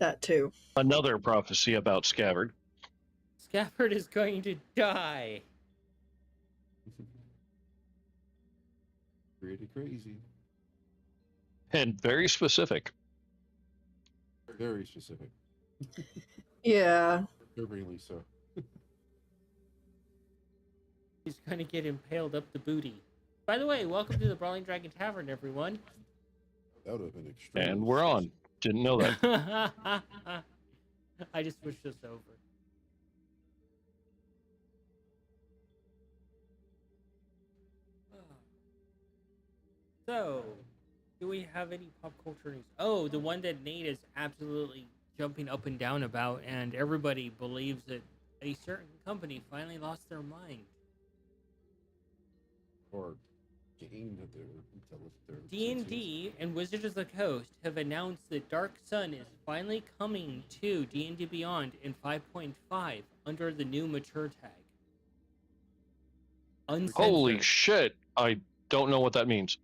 That too. Another prophecy about Scabbard. Scabbard is going to die. Pretty crazy. And very specific. Very specific. Yeah. Disturbingly so. He's going to get impaled up the booty. By the way, welcome to the Brawling Dragon Tavern, everyone. That would have been extreme. And we're on. Didn't know that. I just switched this over. So, do we have any pop culture news? Oh, the one that Nate is absolutely jumping up and down about, and everybody believes that a certain company finally lost their mind. Or gained their D&D and Wizards of the Coast have announced that Dark Sun is finally coming to D&D Beyond in 5.5 under the new mature tag. Uncensored. Holy shit. I don't know what that means.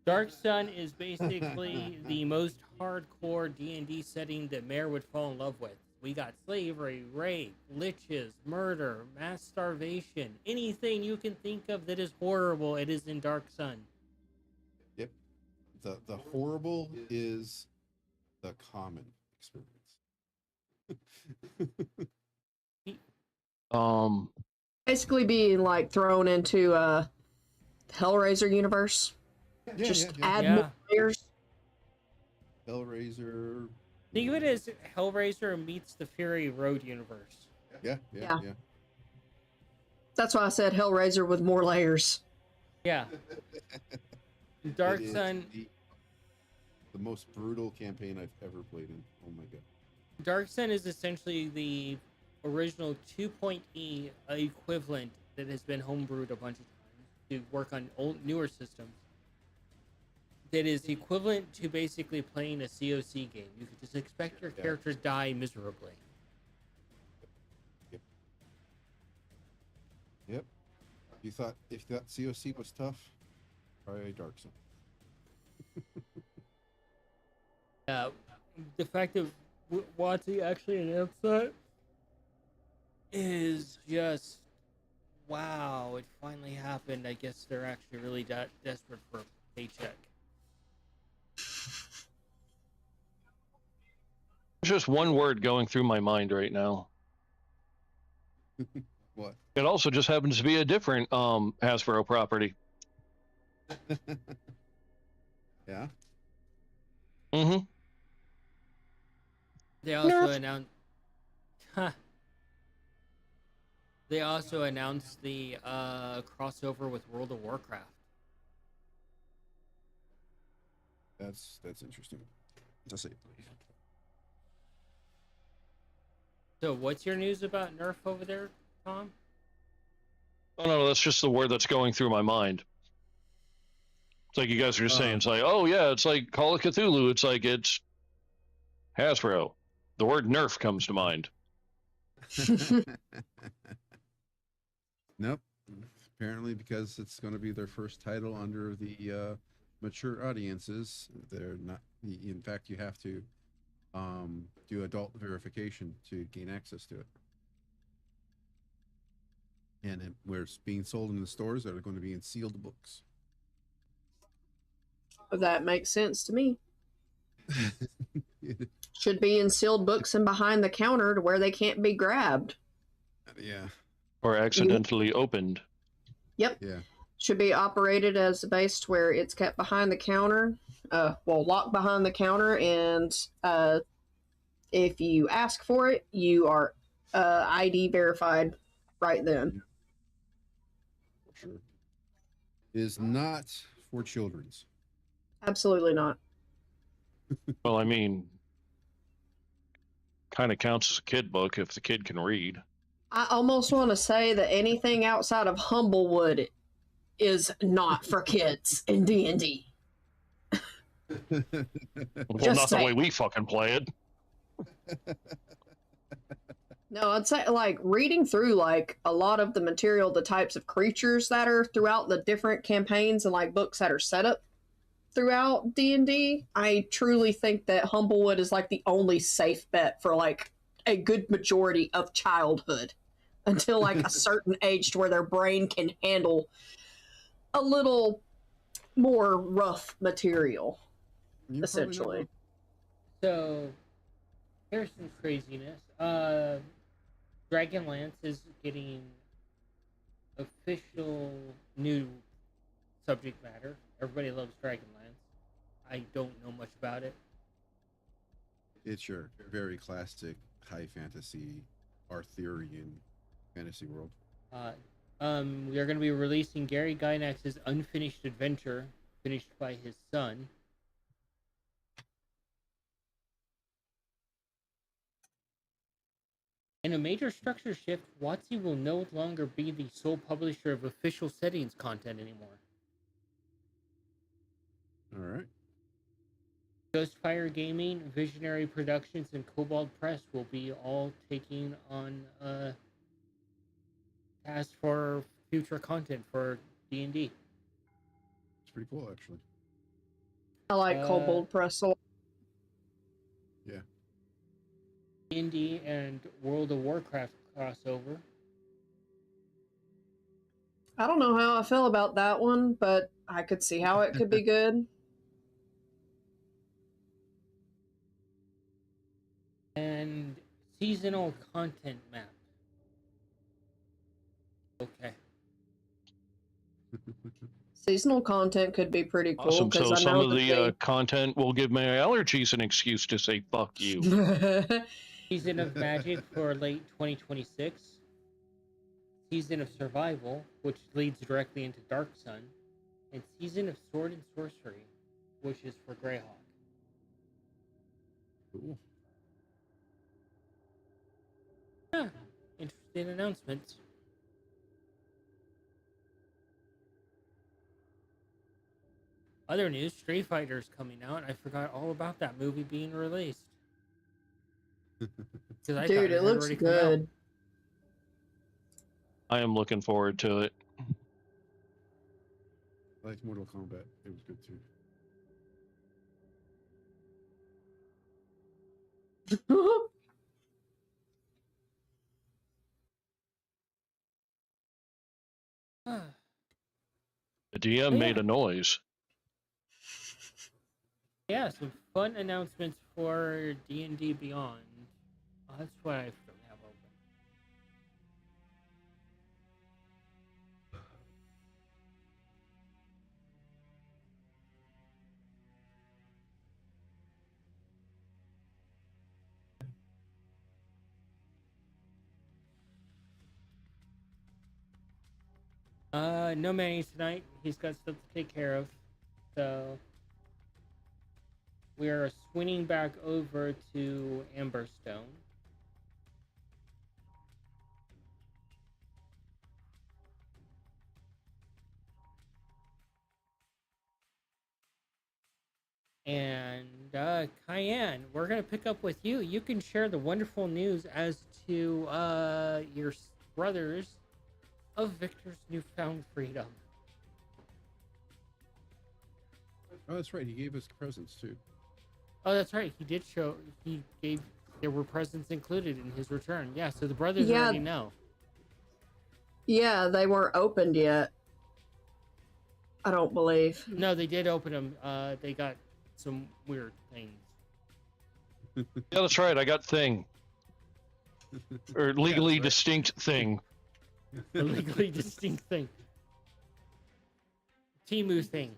Dark Sun is basically the most hardcore D&D setting that Mare would fall in love with. We got slavery, rape, liches, murder, mass starvation, anything you can think of that is horrible, it is in Dark Sun. Yep. The horrible is the common experience. Basically being like thrown into a Hellraiser universe. Just add more layers. Hellraiser. Think of it as Hellraiser meets the Fury Road universe. Yeah. That's why I said Hellraiser with more layers. Yeah. Dark Sun. The most brutal campaign I've ever played in. Oh my god. Dark Sun is essentially the original 2.E equivalent that has been homebrewed a bunch of times to work on newer systems. That is equivalent to basically playing a COC game. You could just expect your characters die miserably. Yep. If you thought COC was tough, try Dark Sun. The fact that WotC actually announced that is just wow. It finally happened. I guess they're actually really desperate for a paycheck. There's just one word going through my mind right now. What? It also just happens to be a different Hasbro property. Yeah? Mm-hmm. They also announced... They also announced the crossover with World of Warcraft. That's interesting. To say. So, what's your news about Nerf over there, Tom? Oh no, that's just the word that's going through my mind. It's like you guys are just saying, it's like, oh yeah, it's like Call of Cthulhu. It's like it's Hasbro. The word Nerf comes to mind. Nope. Apparently, because it's going to be their first title under the mature audiences, they're not. In fact, you have to do adult verification to gain access to it. And where it's being sold in the stores, that are going to be in sealed books. That makes sense to me. Should be in sealed books and behind the counter to where they can't be grabbed. Yeah. Or accidentally opened. Yep. Yeah. Should be operated as a base to where it's kept behind the counter. Locked behind the counter, and if you ask for it, you are ID verified right then. For sure. It is not for children's. Absolutely not. Well, I mean, kind of counts as a kid book if the kid can read. I almost want to say that anything outside of Humblewood is not for kids in D&D. Well, Just not say. the way we fucking play it. No, I'd say, like, reading through, like, a lot of the material, the types of creatures that are throughout the different campaigns and, like, books that are set up, throughout D&D. I truly think that Humblewood is like the only safe bet for like a good majority of childhood until like a certain age to where their brain can handle a little more rough material, You probably know essentially. So here's some craziness. Dragonlance is getting official new subject matter. Everybody loves Dragonlance. I don't know much about it. it's your very classic high fantasy Arthurian fantasy world. We are going to be releasing Gary Gygax's unfinished adventure, finished by his son. In a major structure shift, WotC will no longer be the sole publisher of official settings content anymore. All right. Ghostfire Gaming, Visionary Productions, and Cobalt Press will be all taking on tasks for future content for D&D. It's pretty cool, actually. I like Kobold Press. Yeah. D&D and World of Warcraft crossover. I don't know how I feel about that one, but I could see how it could be good. And seasonal content map. Okay. Seasonal content could be pretty cool Awesome. because So I some know of that the content will give my allergies an excuse to say "fuck you." Season of Magic for late 2026. Season of Survival, which leads directly into Dark Sun. And Season of Sword and Sorcery, which is for Greyhawk. Cool. Yeah, interesting announcements. Other news, Street Fighter's coming out. I forgot all about that movie being released. I Dude, it looks good. I am looking forward to it. I liked Mortal Kombat. It was good too. The DM made a noise. Yeah, some fun announcements for D&D Beyond. Oh, that's what I have open. No Manny tonight. He's got stuff to take care of. So we are swinging back over to Amberstone. And Cayenne, we're gonna pick up with you. You can share the wonderful news as to your brothers of Victor's newfound freedom. Oh, that's right. He gave us presents too. Oh, that's right. He did show. He gave. There were presents included in his return. Yeah. So the brothers already know. Yeah, they weren't opened yet. I don't believe. No, they did open them. They got some weird things. Yeah, that's right. I got thing. Or legally distinct thing. A legally distinct thing. Timu thing.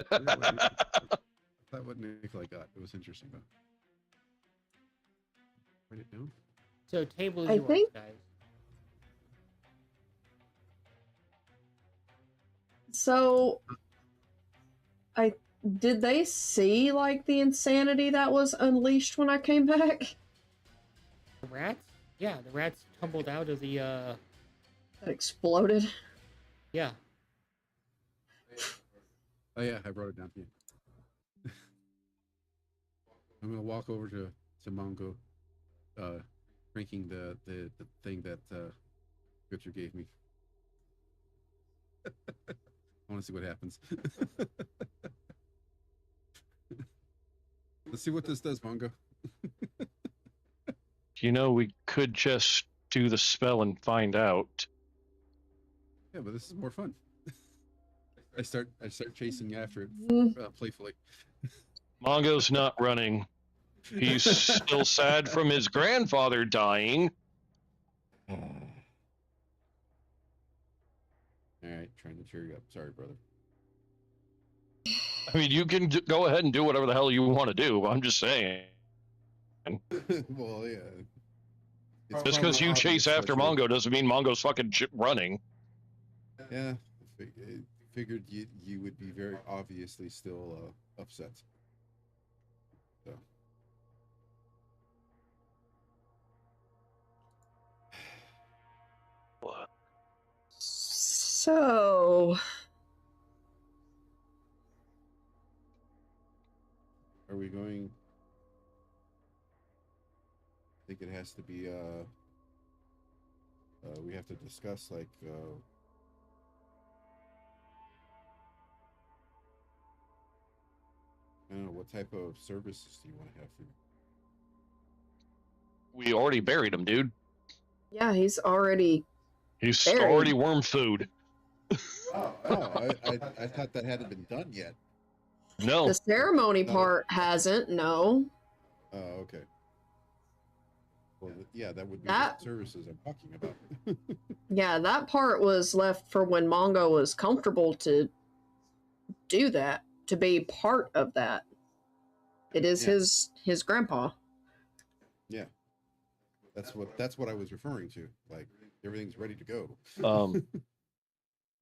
That what Nikolai got. It was interesting though. Write it down. So table is I yours, think... guys. So, did they see like the insanity that was unleashed when I came back? The rats? Yeah, the rats tumbled out of the That exploded. Yeah. Oh yeah, I wrote it down here. I'm gonna walk over to Mongo, drinking the thing that Victor gave me. I want to see what happens. Let's see what this does, Mongo. You know, we could just do the spell and find out. Yeah, but this is more fun. I start chasing after it playfully. Mongo's not running. He's still sad from his grandfather dying. All right, trying to cheer you up. Sorry, brother. I mean, you can go ahead and do whatever the hell you want to do. I'm just saying. Well, yeah. It's Just because probably you chase obvious after that you're- Mongo doesn't mean Mongo's fucking running. Yeah, I figured you would be very obviously still upset. So. So, Are we going? I think it has to be. We have to discuss like. I don't know, what type of services do you want to have for? We already buried him, dude. yeah, he's already He's Buried. already worm food. Oh, I thought that hadn't been done yet. No. the ceremony No. part hasn't. No, Oh, okay. Well, yeah, that would be That- the services I'm talking about. yeah, that part was left for when Mongo was comfortable to do that, to be part of that. It is Yeah. his grandpa. Yeah, that's what I was referring to. Like everything's ready to go.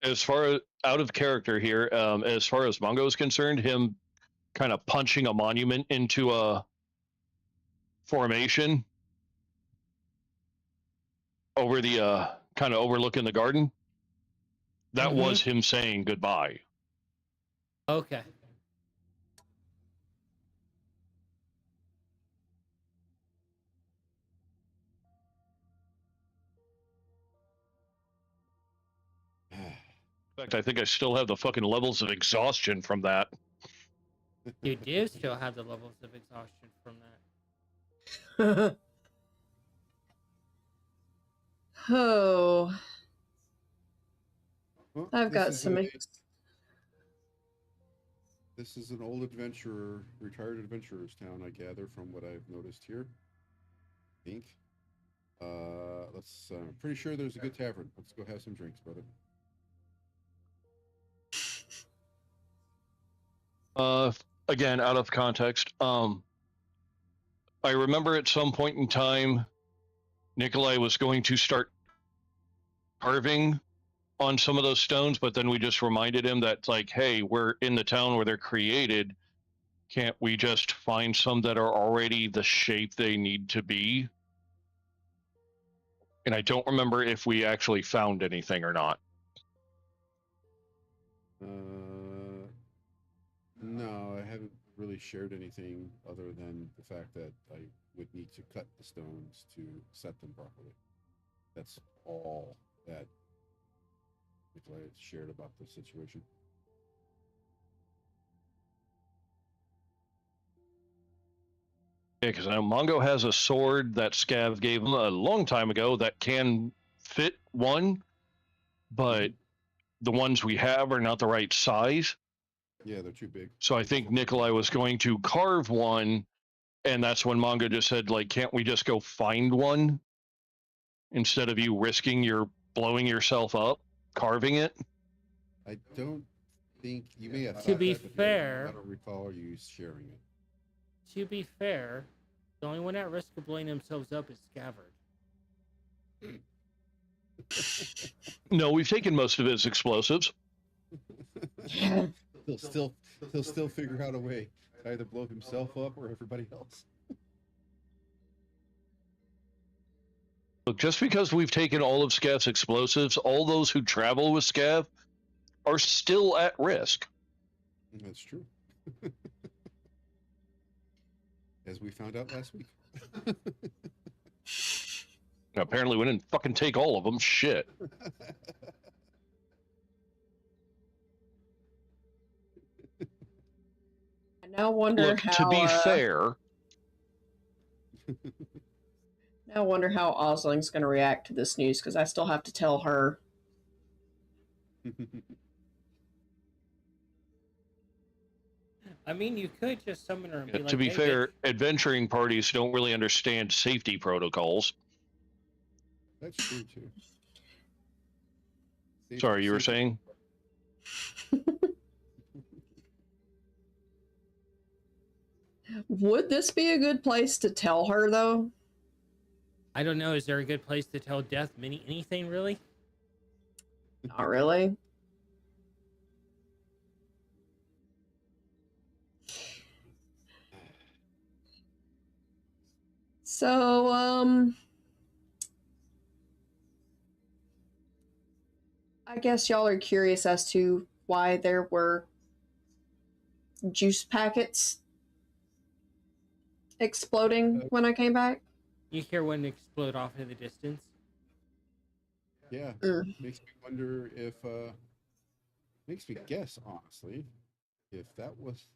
As far as out of character here, as far as Mongo is concerned, him kind of punching a monument into a formation over the kind of overlooking the garden, that was him saying goodbye. Okay. In fact, I think I still have the fucking levels of exhaustion from that. You do still have the levels of exhaustion from that. Oh, Well, I've this got is some. This is an old adventurer, retired adventurer's town, I gather from what I've noticed here. I think. I'm pretty sure there's a good tavern. Let's go have some drinks, brother. Again, out of context. I remember at some point in time, Nikolai was going to start carving on some of those stones, but then we just reminded him that, like, hey, we're in the town where they're created. Can't we just find some that are already the shape they need to be? And I don't remember if we actually found anything or not. No, I haven't really shared anything other than the fact that I would need to cut the stones to set them properly. That's all that Nikolai shared about the situation. Yeah, because I know Mongo has a sword that Scav gave him a long time ago that can fit one, but the ones we have are not the right size. Yeah, they're too big. So I think Nikolai was going to carve one, and that's when Mongo just said, like, can't we just go find one instead of you risking your blowing yourself up carving it? I don't think you may have. To thought be that, but fair- I don't recall you sharing it. To be fair, the only one at risk of blowing themselves up is Scabbard. No, we've taken most of his explosives. He'll still figure out a way to either blow himself up or everybody else. Look, just because we've taken all of Scav's explosives, all those who travel with Scav are still at risk. That's true. As we found out last week. Apparently, we didn't fucking take all of them. Shit. now wonder Look, how. to be fair, Now wonder how Osling's going to react to this news because I still have to tell her. I mean, you could just summon her and be like, to be "Hey, fair, bitch." adventuring parties don't really understand safety protocols. That's true too. Sorry, you were saying? Would this be a good place to tell her, though? I don't know. Is there a good place to tell Death anything really? Not really. So, I guess y'all are curious as to why there were juice packets exploding when I came back. You hear one explode off in the distance. Yeah, makes me wonder if, makes me guess, honestly, if that was,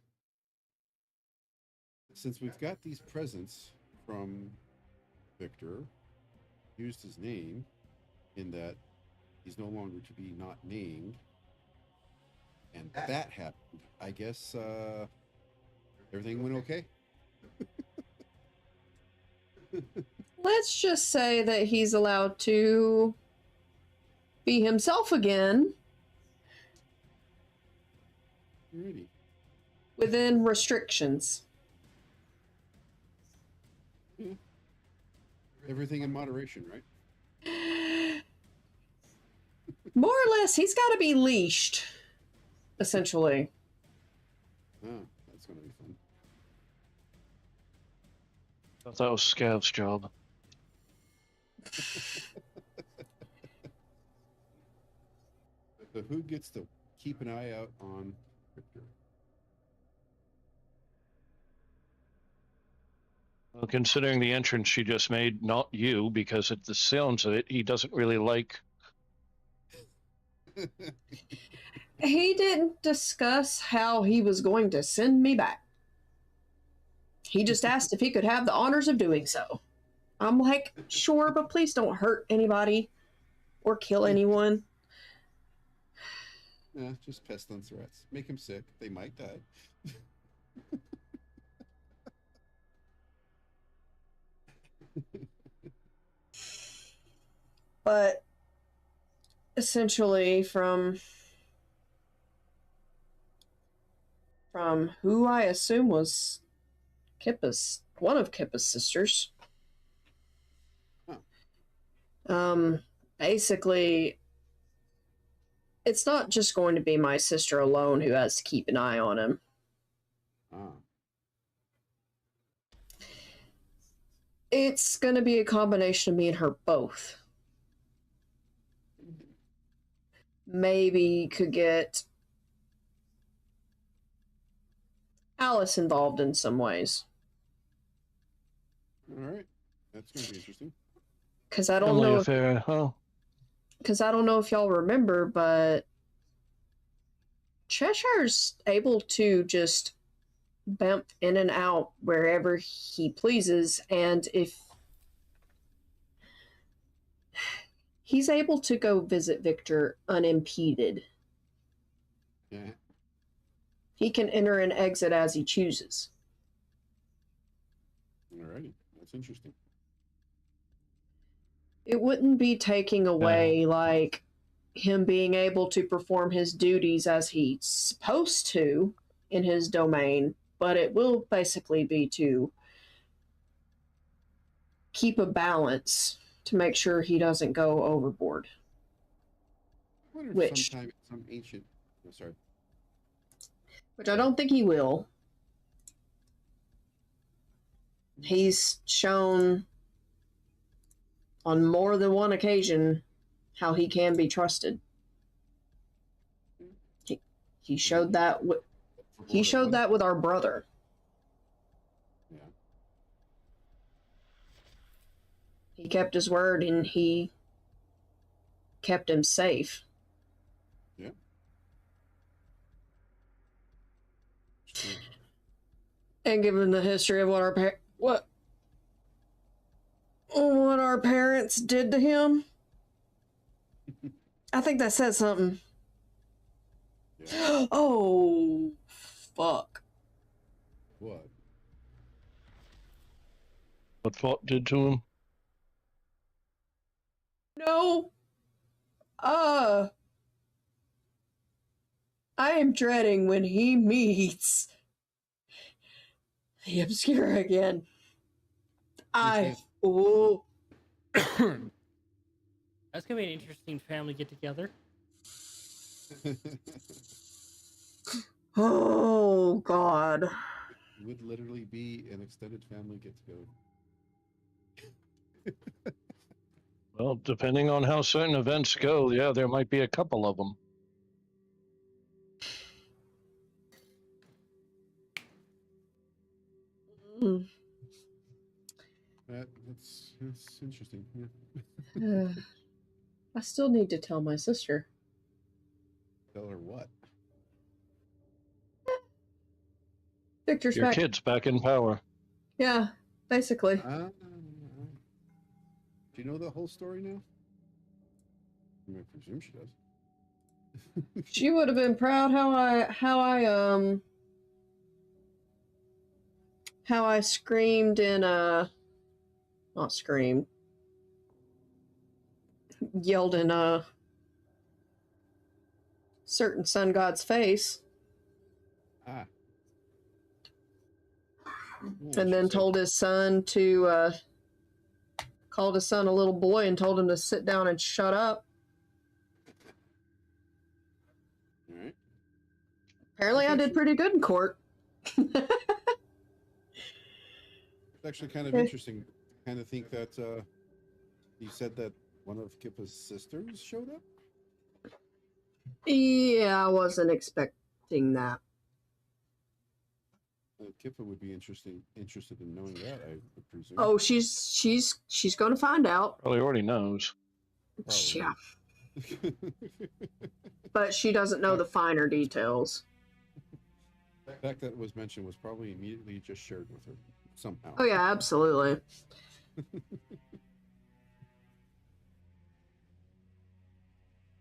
since we've got these presents from Victor, used his name, in that he's no longer to be not named, and that happened. I guess, everything went okay? Let's just say that he's allowed to be himself again. Alrighty. Within restrictions. Yeah. Everything in moderation, right? More or less, he's got to be leashed, essentially. Oh, that's going to be fun. I thought that was Scav's job. So who gets to keep an eye out on Victor? Well, considering the entrance she just made, not you, because at the sounds of it, he doesn't really like. He didn't discuss how he was going to send me back. He just asked if he could have the honors of doing so. I'm like, sure, but please don't hurt anybody or kill anyone. Yeah, just pestilence rats. Make him sick. They might die. But essentially, from who I assume was one of Kippa's sisters. Huh. Basically, it's not just going to be my sister alone who has to keep an eye on him. Ah. It's going to be a combination of me and her both. Maybe could get Alice involved in some ways. All right. That's going to be interesting. Because I don't Family know. affair, huh? Because I don't know if y'all remember, but Cheshire's able to just bump in and out wherever he pleases, and if he's able to go visit Victor unimpeded. Yeah. He can enter and exit as he chooses. All righty. That's interesting. It wouldn't be taking away, like, him being able to perform his duties as he's supposed to in his domain, but it will basically be to keep a balance to make sure he doesn't go overboard. I wonder if Which sometime some ancient. Oh, sorry. Which I don't think he will. He's shown on more than one occasion how he can be trusted. He showed that with our brother. Yeah. He kept his word and he kept him safe. Yeah. Sure. And given the history of what our parents did to him, I think that says something. Yeah. Oh, fuck. What? What Fault did to him? No. I am dreading when he meets the Obscura again. Oh. That's gonna be an interesting family get together. Oh, God. Would literally be an extended family get together. Well, depending on how certain events go, yeah, there might be a couple of them. Mm. That's interesting. Yeah. I still need to tell my sister. Tell her what? Victor's Your back. kid's back in power. Yeah, basically. Do you know the whole story now? I presume she does. She would have been proud how I screamed in not screamed, yelled in a certain sun god's face, Ah. and then told his son to called his son a little boy and told him to sit down and shut up. All right. Apparently, I did pretty good in court. It's actually kind of interesting. I kind of think that you said that one of Kippa's sisters showed up. Yeah, I wasn't expecting that. Kippa would be interested in knowing that, I would presume. Oh, she's going to find out. Probably already knows. Yeah. But she doesn't know the finer details. The fact that it was mentioned was probably immediately just shared with her somehow. Oh yeah, absolutely.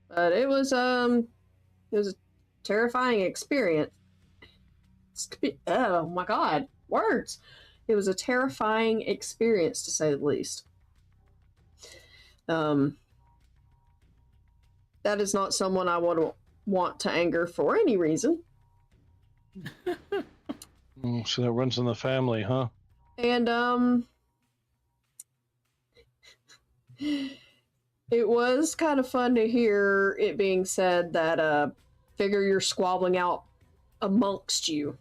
But it was a terrifying experience. Oh my god, words. It was a terrifying experience to say the least. That is not someone I would want to anger for any reason. So that runs in the family, huh? And it was kind of fun to hear it being said that figure you're squabbling out amongst you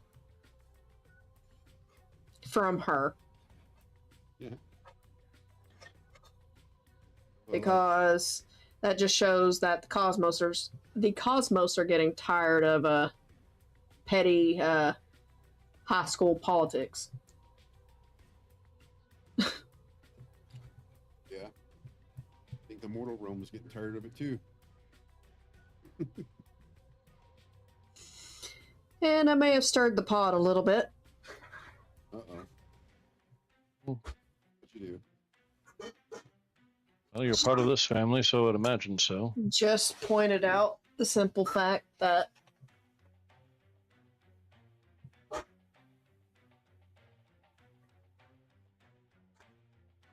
from her. Yeah. Because that just shows that the Cosmos are getting tired of petty high school politics. Yeah. I think the mortal realm was getting tired of it too. And I may have stirred the pot a little bit. What'd you do? Well, you're part of this family, so I'd imagine so. Just pointed out the simple fact that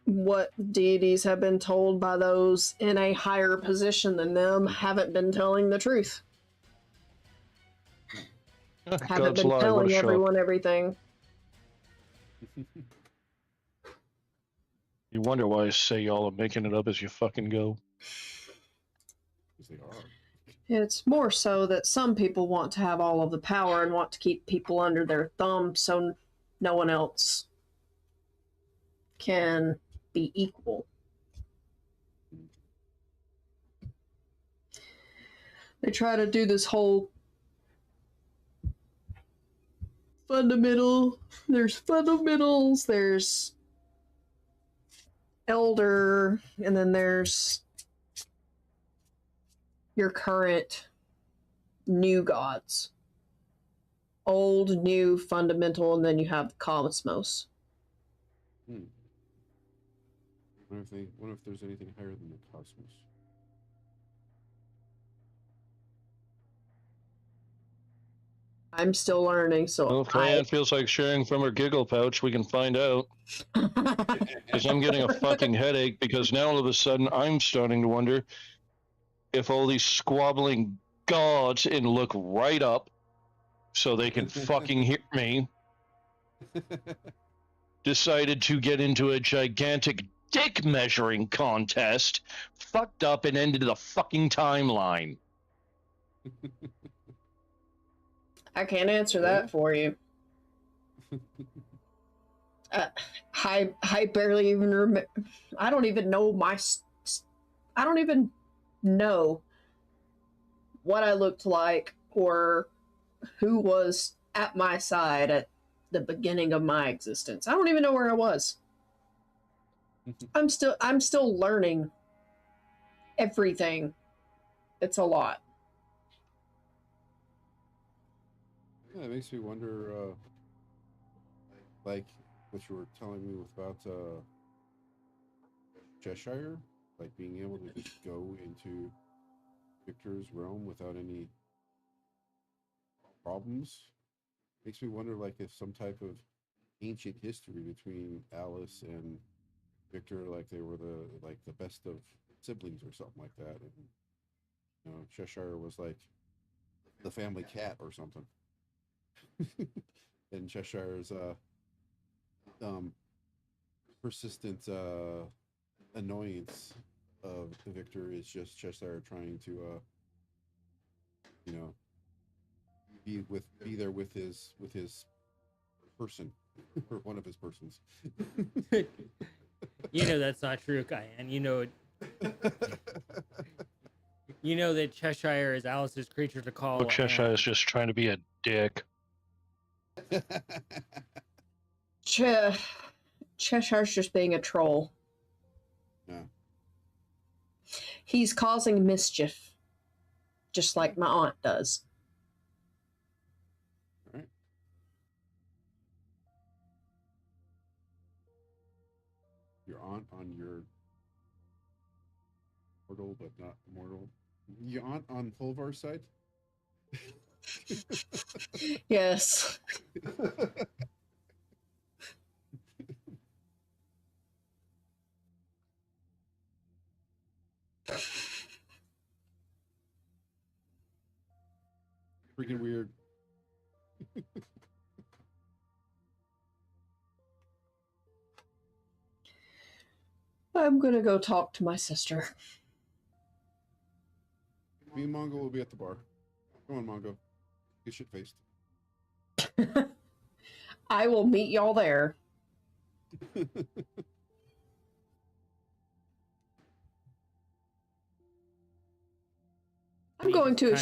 what deities have been told by those in a higher position than them haven't been telling the truth. Haven't God's been lie, telling what a shock. everyone everything. You wonder why I say y'all are making it up as you fucking go. Because they are. It's more so that some people want to have all of the power and want to keep people under their thumb so no one else can be equal. They try to do this whole there's fundamentals, there's elder, and then there's your current new gods. old, new, fundamental, and then you have the cosmos. Hmm. Wonder if there's anything higher than the cosmos. I'm still learning, so Well, if Diane feels like sharing from her giggle pouch, we can find out. Because I'm getting a fucking headache, because now all of a sudden I'm starting to wonder if all these squabbling gods and look right up so they can fucking hear me decided to get into a gigantic dick measuring contest, fucked up, and ended the fucking timeline. I can't answer that for you. I barely even remember. I don't even know I don't even know what I looked like or who was at my side at the beginning of my existence. I don't even know where I was. I'm still learning everything. It's a lot. Yeah, it makes me wonder, like what you were telling me about Cheshire, like being able to just go into Victor's realm without any problems. Makes me wonder, like, if some type of ancient history between Alice and Victor, like they were the best of siblings or something like that, and Cheshire was like the family cat or something, and Cheshire's um persistent annoyance of Victor is just Cheshire trying to you know be there with his person or one of his persons. You know that's not true, Kyan. You know that Cheshire is Alice's creature to call. Well, Cheshire is just trying to be a dick. Cheshire's just being a troll. Yeah. He's causing mischief, just like my aunt does. All right. Your aunt on your mortal but not mortal. Your aunt on Fulvar's side. Yes. Freaking weird. I'm gonna go talk to my sister. Me and Mongo will be at the bar. Come on, Mongo. Get shit faced. I will meet y'all there. I'm going to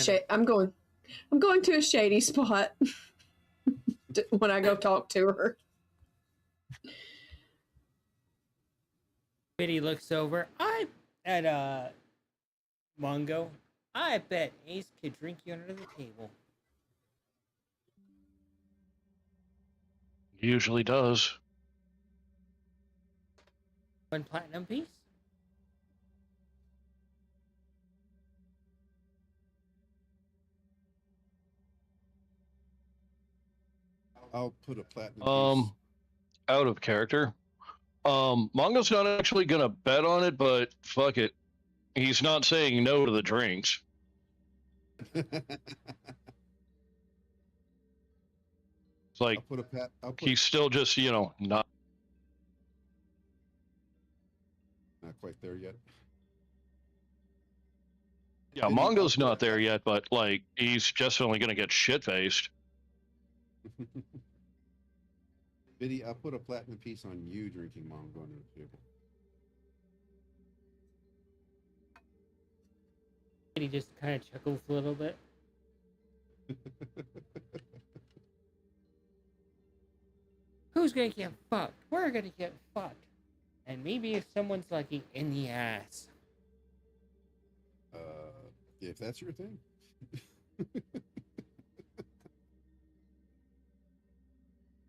a shady spot when I go talk to her. Biddy looks over. At Mongo. I bet Ace could drink you under the table. Usually does. 1 platinum piece. I'll put a platinum piece. Out of character. Mongo's not actually gonna bet on it, but fuck it. He's not saying no to the drinks. It's like he's still just, not quite there yet. Yeah, Mongo's not there yet, but like he's definitely gonna get shit faced. Biddy, I'll put a platinum piece on you drinking Mongo under the table. Biddy just kind of chuckles a little bit. Who's gonna get fucked? We're gonna get fucked. And maybe if someone's lucky, in the ass. If that's your thing.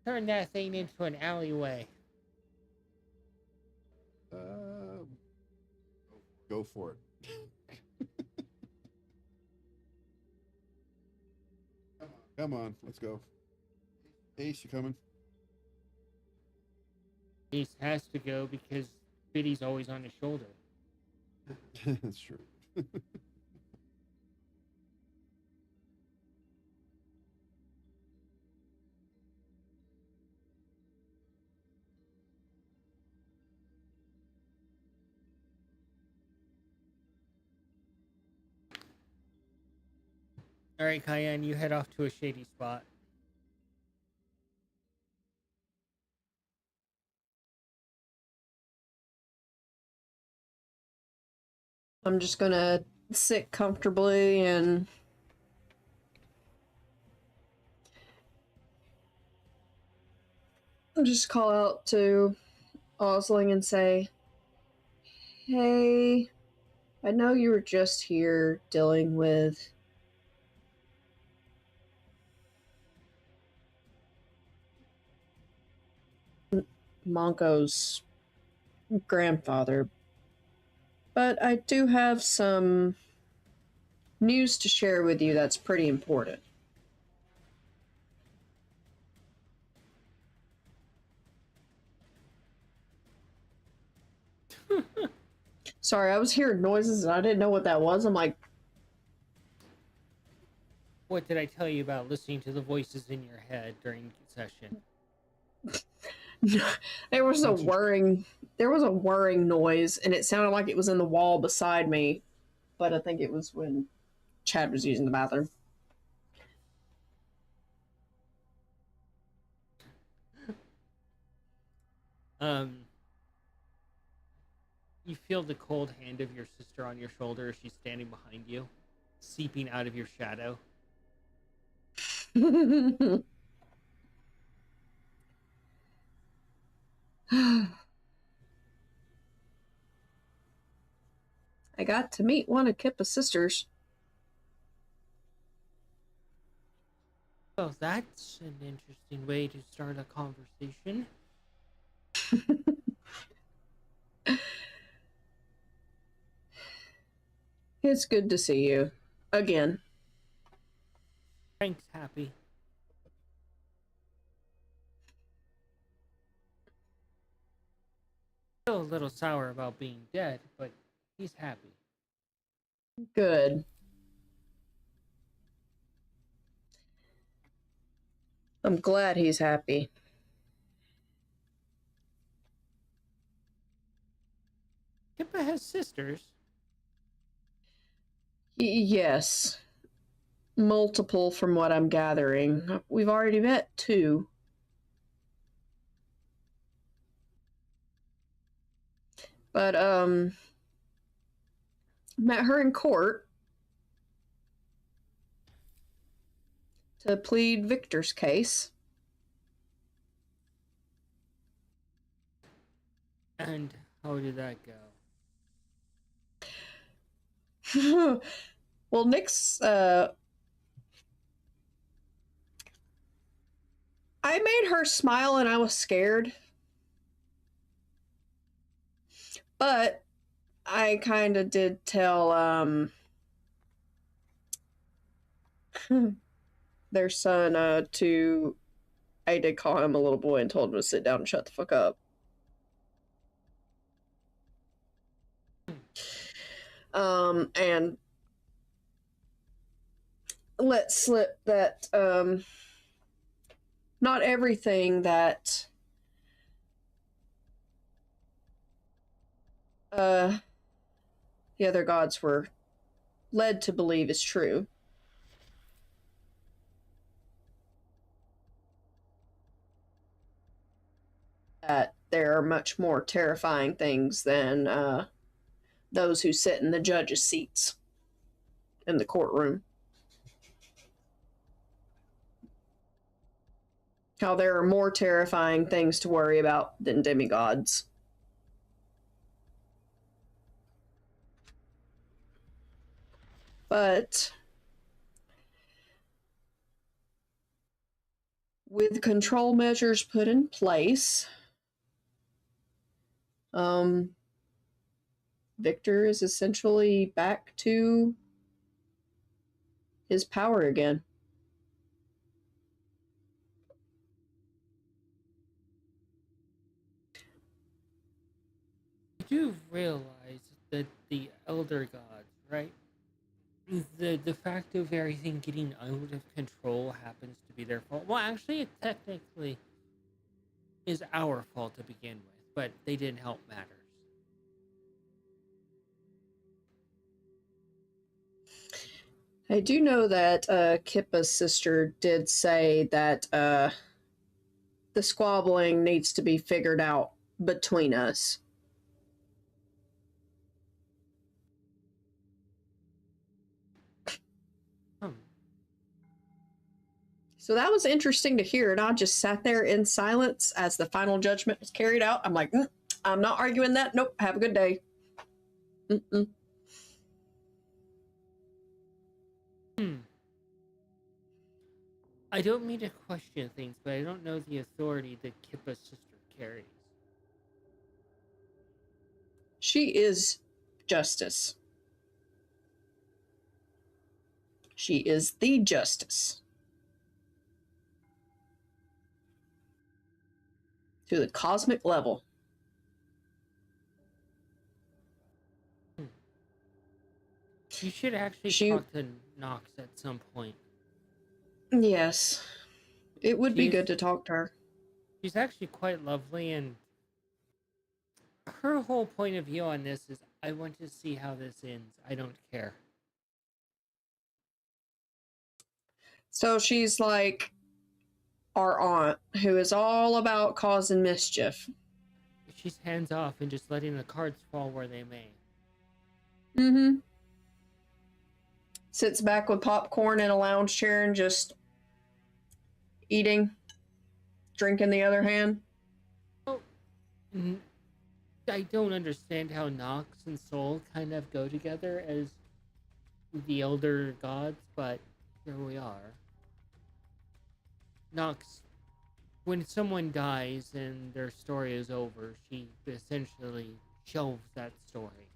Turn that thing into an alleyway. Go for it. Come on, let's go. Ace, you coming? Ace has to go because Biddy's always on his shoulder. That's true. All right, Cayenne, you head off to a shady spot. I'm just gonna sit comfortably and just call out to Osling and say, "Hey, I know you were just here dealing with Monko's grandfather, but I do have some news to share with you that's pretty important." Sorry, I was hearing noises and I didn't know what that was. I'm like, What did I tell you about listening to the voices in your head during session? there was a whirring noise, and it sounded like it was in the wall beside me, but I think it was when Chad was using the bathroom. You feel the cold hand of your sister on your shoulder as she's standing behind you, seeping out of your shadow. I got to meet one of Kippa's sisters. Oh, that's an interesting way to start a conversation. It's good to see you. Again. Frank's happy. Still a little sour about being dead, but he's happy. Good. I'm glad he's happy. Kippa has sisters. Yes. Multiple from what I'm gathering. We've already met 2. But, met her in court to plead Victor's case. And how did that go? Well, Nick's, I made her smile and I was scared. But I kind of did tell, their son, I did call him a little boy and told him to sit down and shut the fuck up. And let slip that, not everything that, the other gods were led to believe is true. That there are much more terrifying things than those who sit in the judges' seats in the courtroom. How there are more terrifying things to worry about than demigods. But with control measures put in place, Victor is essentially back to his power again. I do realize that the Elder Gods, right? The fact of everything getting out of control happens to be their fault. Well, actually, it technically is our fault to begin with, but they didn't help matters. I do know that Kippa's sister did say that the squabbling needs to be figured out between us. So that was interesting to hear, and I just sat there in silence as the final judgment was carried out. I'm like, I'm not arguing that. Nope, have a good day. Mm-mm. I don't mean to question things, but I don't know the authority that Kippa's sister carries. She is justice. She is the justice. To the cosmic level. You should actually talk to Nox at some point. Yes. It would be good to talk to her. She's actually quite lovely, and her whole point of view on this is, I want to see how this ends. I don't care. So she's like our aunt, who is all about causing mischief. She's hands off and just letting the cards fall where they may. Mm-hmm. Sits back with popcorn in a lounge chair and just eating, drinking the other hand. Oh, I don't understand how Nox and Soul kind of go together as the Elder Gods, but here we are. Nox, when someone dies and their story is over, she essentially shelves that story.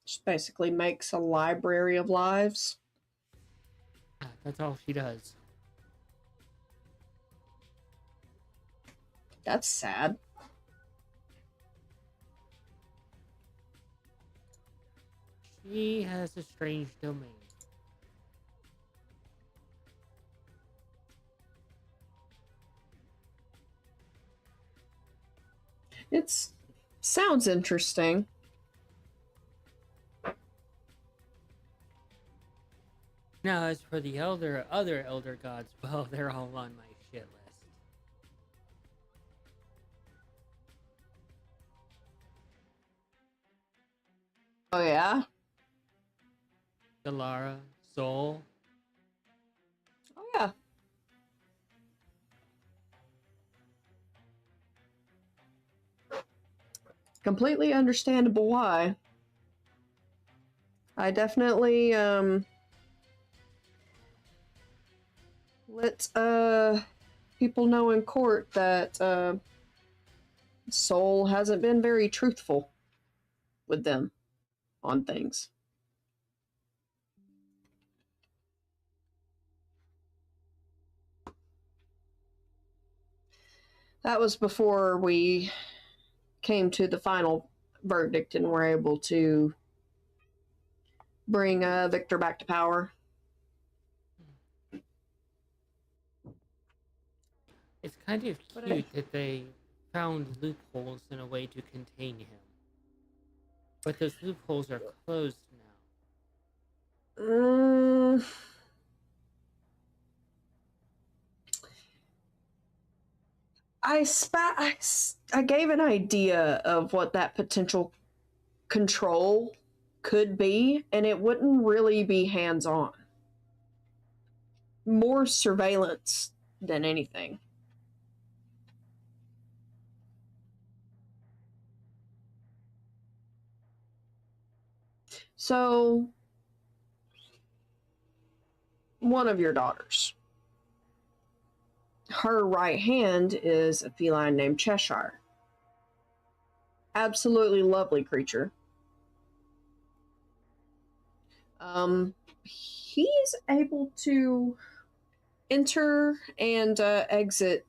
She basically makes a library of lives. That's all she does. That's sad. She has a strange domain. It sounds interesting. Now, as for the other Elder Gods, well, they're all on my shit list. Oh, yeah? Galara, Soul. Oh, yeah. Completely understandable why. I definitely, let, people know in court that, Soul hasn't been very truthful with them on things. That was before we came to the final verdict and were able to bring Victor back to power. It's kind of cute that they found loopholes in a way to contain him. But those loopholes are closed now. I gave an idea of what that potential control could be, and it wouldn't really be hands-on. More surveillance than anything. So, one of your daughters. Her right hand is a feline named Cheshire. Absolutely lovely creature. He's able to enter and exit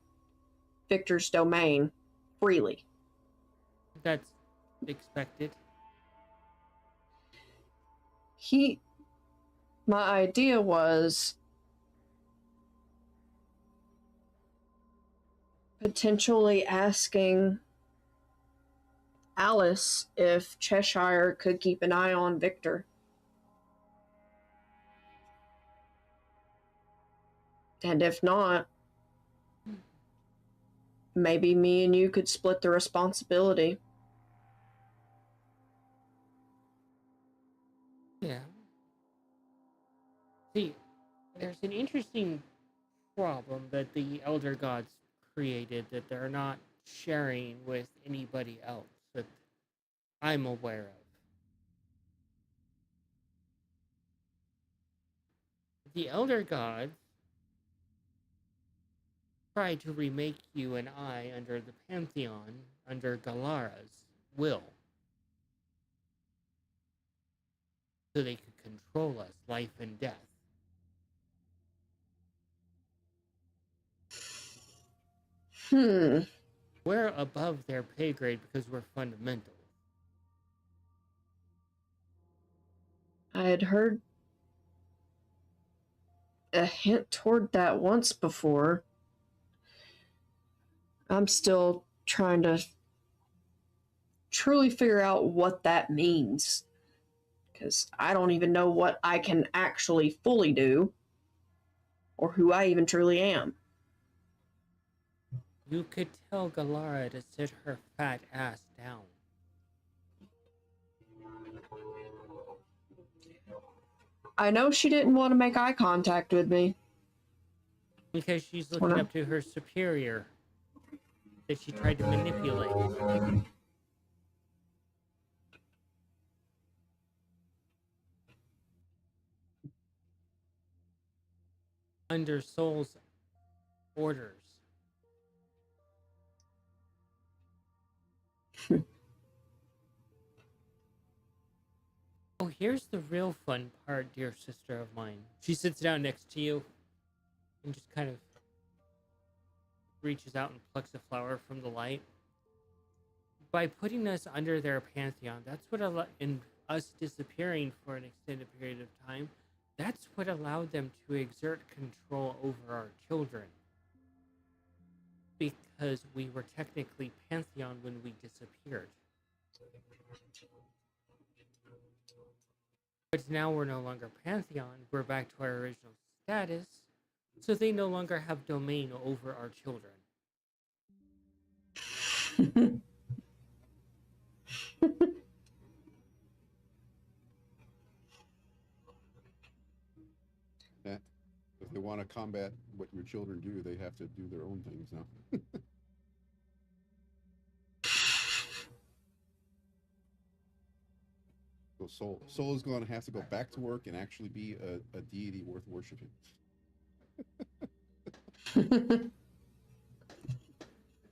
Victor's domain freely. That's expected. My idea was potentially asking Alice if Cheshire could keep an eye on Victor. And if not, maybe me and you could split the responsibility. Yeah. See, there's an interesting problem that the Elder Gods created that they're not sharing with anybody else that I'm aware of. The Elder Gods tried to remake you and I under the Pantheon, under Galara's will, so they could control us, life and death. We're above their pay grade because we're fundamental. I had heard a hint toward that once before. I'm still trying to truly figure out what that means, because I don't even know what I can actually fully do, or who I even truly am. You could tell Galara to sit her fat ass down. I know she didn't want to make eye contact with me. Because she's looking up to her superior that she tried to manipulate. Under Soul's orders. Oh, here's the real fun part, dear sister of mine. She sits down next to you and just kind of reaches out and plucks a flower from the light. By putting us under their pantheon, that's what in us disappearing for an extended period of time, that's what allowed them to exert control over our children. Because we were technically pantheon when we disappeared. But now we're no longer pantheon, we're back to our original status, so they no longer have domain over our children. Yeah. If they want to combat what your children do, they have to do their own things now. So Soul is going to have to go back to work and actually be a deity worth worshiping.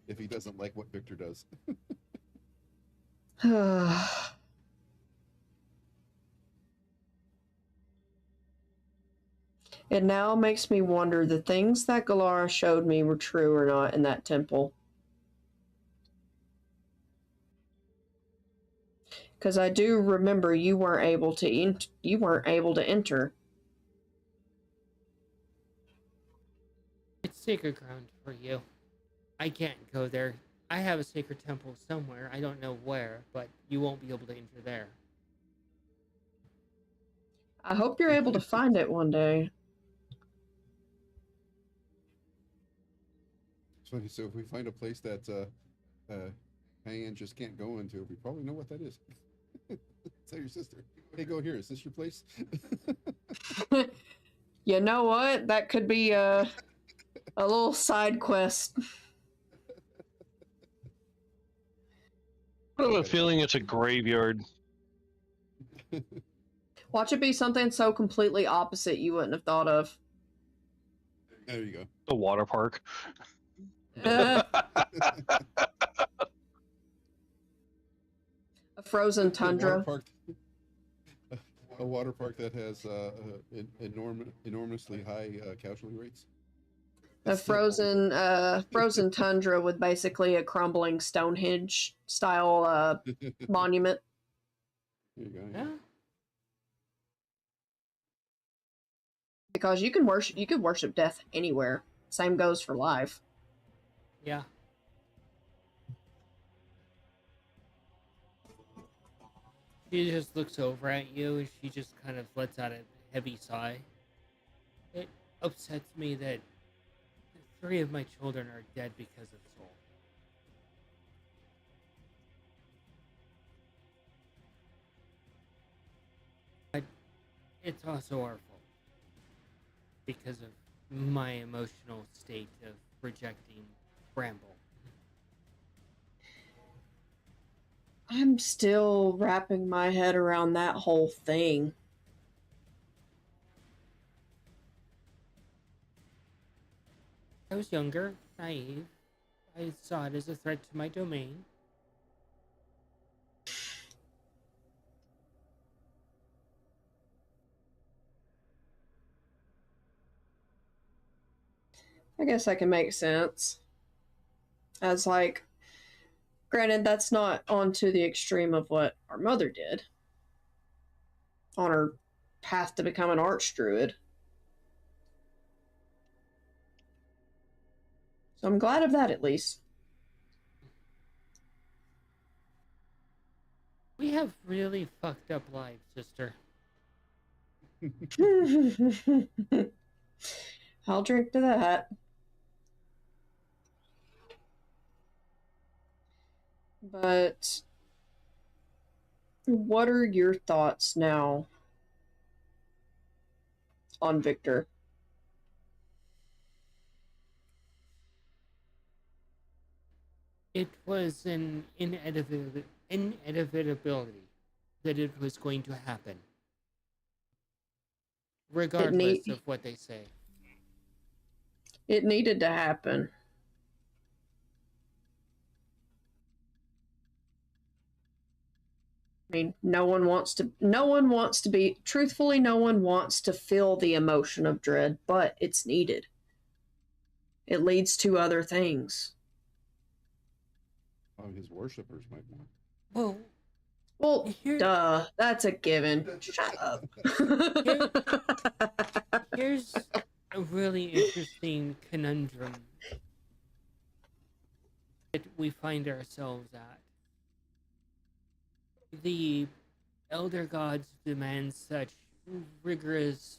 If he doesn't like what Victor does. It now makes me wonder the things that Galara showed me were true or not in that temple. Because I do remember you weren't able to enter. It's sacred ground for you. I can't go there. I have a sacred temple somewhere. I don't know where, but you won't be able to enter there. I hope you're able to find it one day. So if we find a place that Hangin just can't go into, we probably know what that is. Tell your sister, hey, go here. Is this your place? You know what? That could be a little side quest. I have a feeling it's a graveyard. Watch it be something so completely opposite you wouldn't have thought of. There you go. The water park. A frozen A water tundra. park. A water park that has enormously high casualty rates. A frozen tundra with basically a crumbling Stonehenge style monument. There you go. Yeah. Because you can worship death anywhere. Same goes for life. Yeah. She just looks over at you and she just kind of lets out a heavy sigh. It upsets me that 3 of my children are dead because of Soul. But it's also our fault because of my emotional state of rejecting Bramble. I'm still wrapping my head around that whole thing. I was younger, naive. I saw it as a threat to my domain. I guess that can make sense. As like, granted, that's not onto the extreme of what our mother did on her path to become an archdruid. So I'm glad of that at least. We have really fucked up lives, sister. I'll drink to that. But what are your thoughts now on Victor? It was an inevitability that it was going to happen, regardless of what they say. It needed to happen. I mean, no one wants to be, truthfully, no one wants to feel the emotion of dread, but it's needed. It leads to other things. Oh, his worshippers might want. Well, duh, that's a given. Shut up. Here's a really interesting conundrum that we find ourselves at. The elder gods demand such rigorous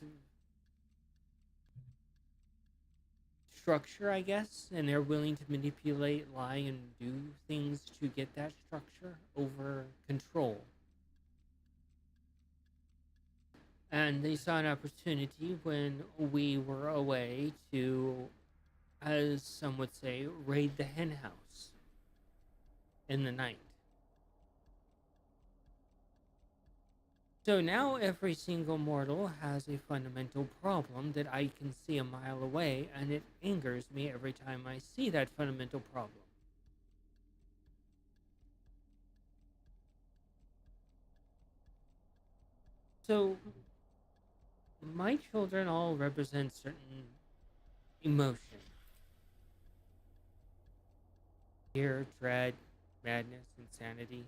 structure, I guess, and they're willing to manipulate, lie, and do things to get that structure over control. And they saw an opportunity when we were away to, as some would say, raid the hen house in the night. So now every single mortal has a fundamental problem that I can see a mile away, and it angers me every time I see that fundamental problem. So my children all represent certain emotions. Fear, dread, madness, insanity,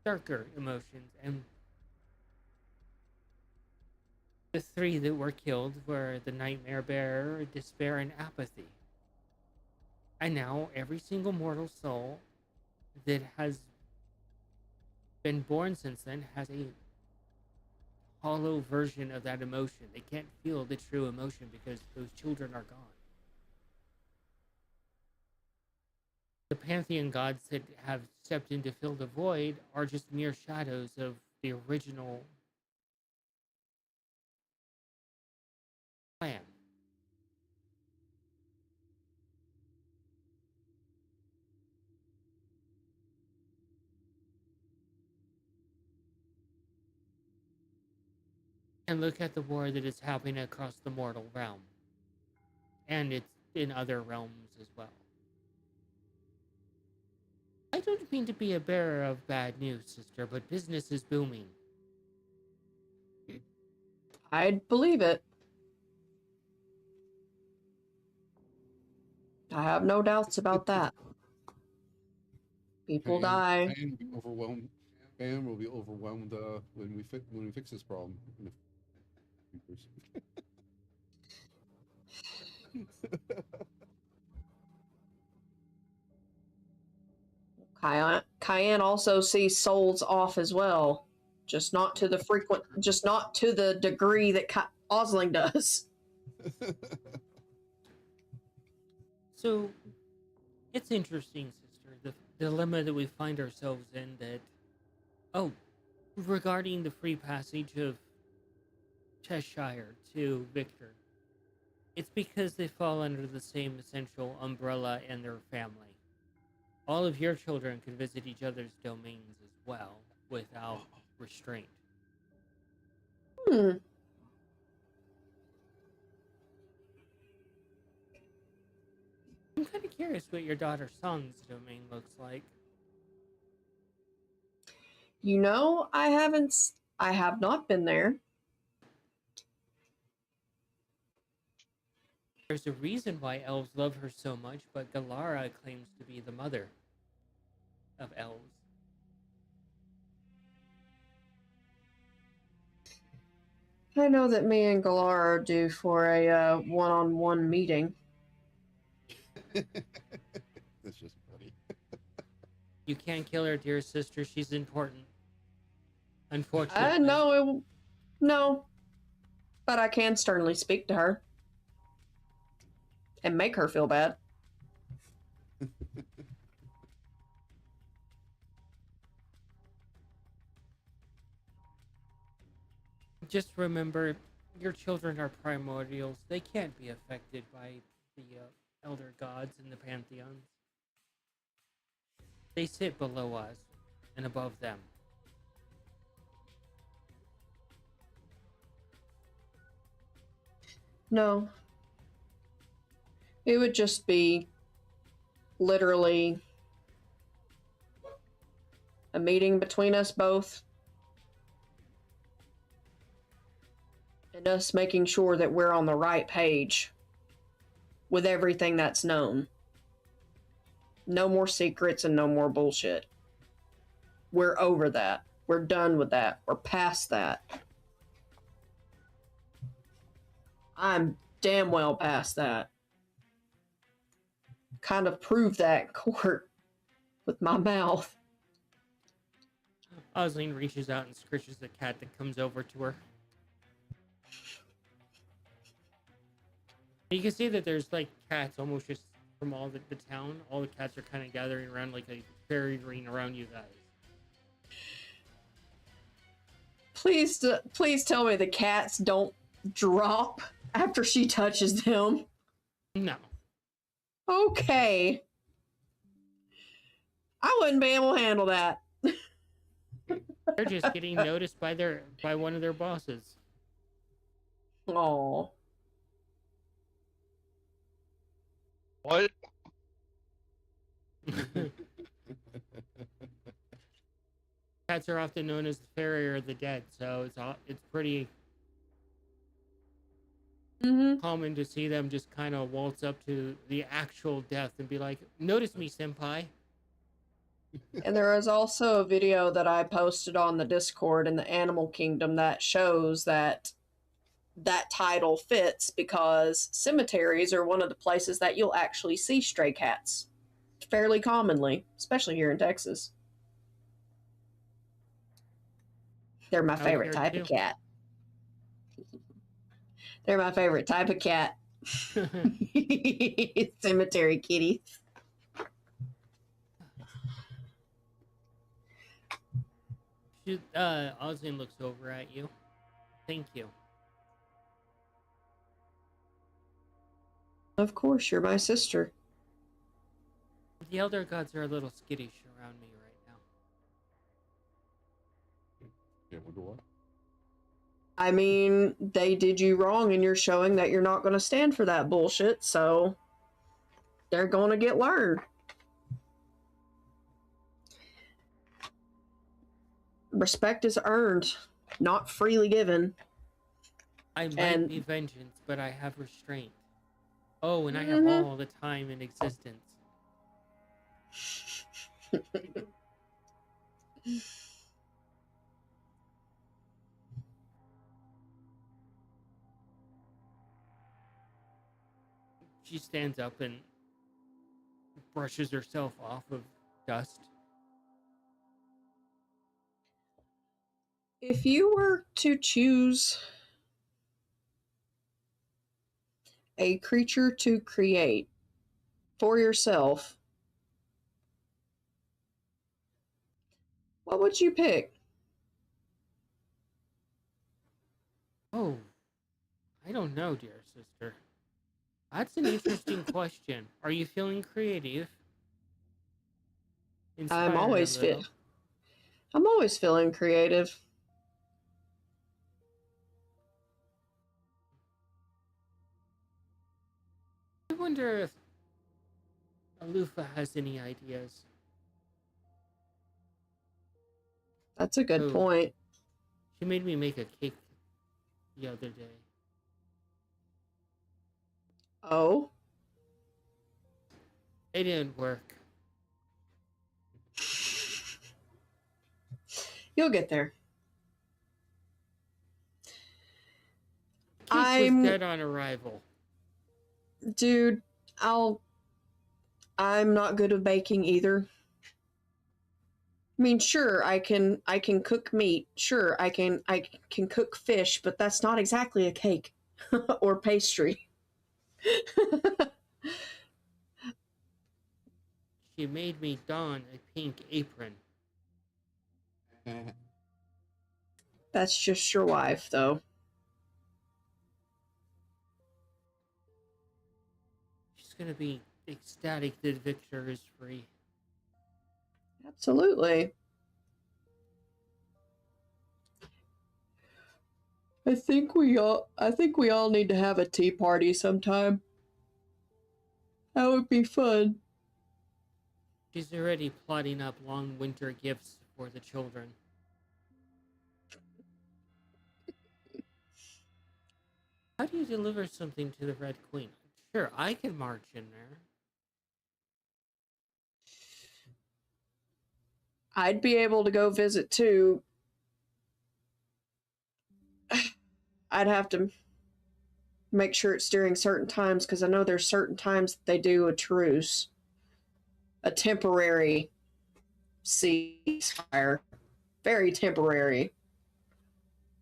darker emotions, and the 3 that were killed were the Nightmare Bearer, Despair, and Apathy. And now every single mortal soul that has been born since then has a hollow version of that emotion. They can't feel the true emotion because those children are gone. The pantheon gods that have stepped in to fill the void are just mere shadows of the original plan. And look at the war that is happening across the mortal realm. and it's in other realms as well. I don't mean to be a bearer of bad news, sister, but business is booming. I'd believe it. I have no doubts about that. People die. Pan will be overwhelmed. Pan will be overwhelmed when we fix this problem. In a few years. Cayenne also sees souls off as well, just not to the degree that Osling does. So, it's interesting, sister, the dilemma that we find ourselves in that, regarding the free passage of Cheshire to Victor, it's because they fall under the same essential umbrella in their family. All of your children can visit each other's domains as well, without restraint. Hmm. I'm kind of curious what your daughter Son's domain looks like. You know, I have not been there. There's a reason why elves love her so much, but Galara claims to be the mother of elves. I know that me and Galar are due for a one-on-one meeting. That's just funny. You can't kill her, dear sister. She's important. Unfortunately. No. But I can sternly speak to her. And make her feel bad. Just remember, your children are primordials. They can't be affected by the elder gods in the pantheons. They sit below us and above them. No. It would just be literally a meeting between us both. And us making sure that we're on the right page with everything that's known. No more secrets and no more bullshit. We're over that. We're done with that. We're past that. I'm damn well past that. Kind of proved that in court with my mouth. Osling reaches out and scratches the cat that comes over to her. You can see that there's like cats almost just from all the town. All the cats are kind of gathering around like a fairy ring around you guys. Please tell me the cats don't drop after she touches them. No. Okay. I wouldn't be able to handle that. They're just getting noticed by one of their bosses. Oh. What? Cats are often known as the fairy or the dead, so it's pretty common to see them just kind of waltz up to the actual death and be like, "Notice me, senpai." And there is also a video that I posted on the Discord in the Animal Kingdom that shows that title fits because cemeteries are one of the places that you'll actually see stray cats fairly commonly, especially here in Texas. They're my favorite type of cat. They're my favorite type of cat. Cemetery kitty. Osling looks over at you. Thank you. Of course, you're my sister. The elder gods are a little skittish around me right now. Yeah, wonder what? I mean, they did you wrong and you're showing that you're not going to stand for that bullshit, so they're going to get learned. Respect is earned, not freely given. I might And be vengeance, but I have restraint. Oh, and I have Mhm. all the time in existence. She stands up and brushes herself off of dust. If you were to choose a creature to create for yourself, what would you pick? Oh, I don't know, dear sister. That's an interesting question. Are you feeling creative? I'm Inspired a always little? fit. I'm always feeling creative. I wonder if Alufa has any ideas. That's a good So, point. she made me make a cake the other day. Oh, It didn't work. you'll get there. The cake was I'm, dead on arrival. dude, I'm not good at baking either. I mean, sure, I can cook meat. Sure, I can cook fish, but that's not exactly a cake or pastry. She made me don a pink apron. That's just your wife, though. She's gonna be ecstatic that Victor is free. Absolutely. I think we all need to have a tea party sometime. That would be fun. She's already plotting up long winter gifts for the children. How do you deliver something to the Red Queen? Sure, I can march in there. I'd be able to go visit too. I'd have to make sure it's during certain times because I know there's certain times that they do a truce, a temporary ceasefire, very temporary.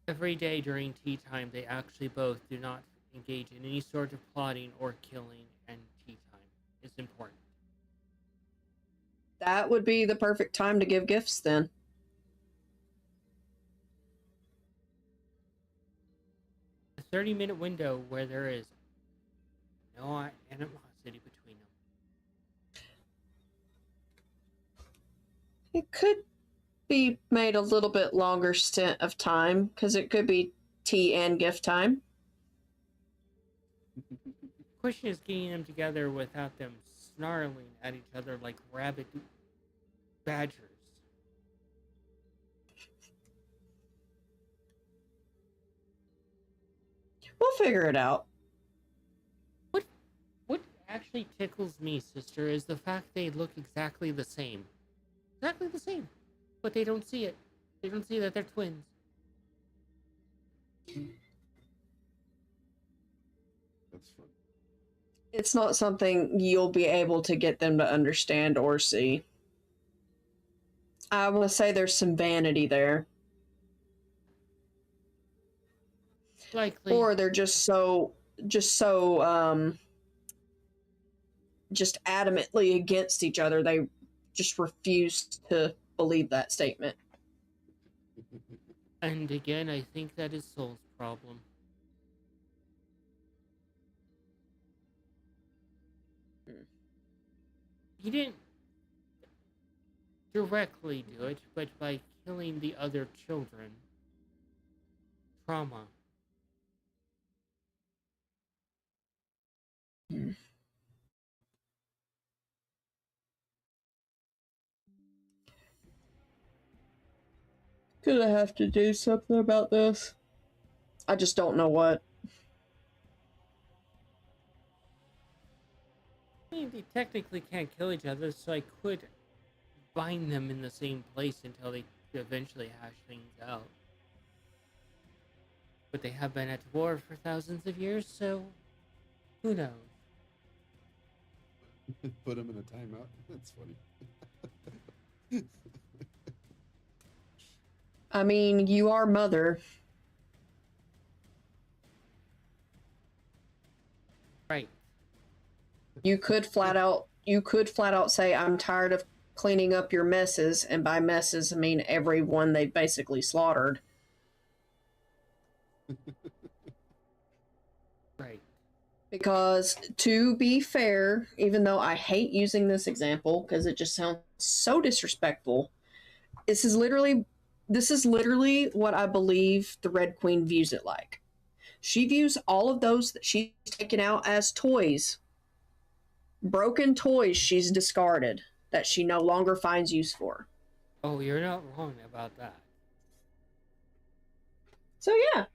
Every day during tea time, they actually both do not engage in any sort of plotting or killing, and tea time is important. That would be the perfect time to give gifts then. A 30-minute window where there is no animosity between them. It could be made a little bit longer stint of time because it could be tea and gift time. The question is getting them together without them snarling at each other like rabid badgers. We'll figure it out. What actually tickles me, sister, is the fact they look exactly the same. Exactly the same. But they don't see it. They don't see that they're twins. That's fun. It's not something you'll be able to get them to understand or see. I want to say there's some vanity there. Likely. Or they're just adamantly against each other. They just refuse to believe that statement. And again, I think that is Soul's problem. He didn't directly do it, but by killing the other children, trauma. Gonna have to do something about this. I just don't know what. I mean, they technically can't kill each other, so I could bind them in the same place until they eventually hash things out. But they have been at war for thousands of years, so who knows? Put him in a timeout. That's funny. I mean, you are mother. Right. You could flat out say, I'm tired of cleaning up your messes, and by messes I mean everyone they basically slaughtered. Right. Because to be fair, even though I hate using this example because it just sounds so disrespectful, this is literally what I believe the Red Queen views it like. She views all of those that she's taken out as toys. Broken toys she's discarded that she no longer finds use for. Oh, you're not wrong about that. So yeah,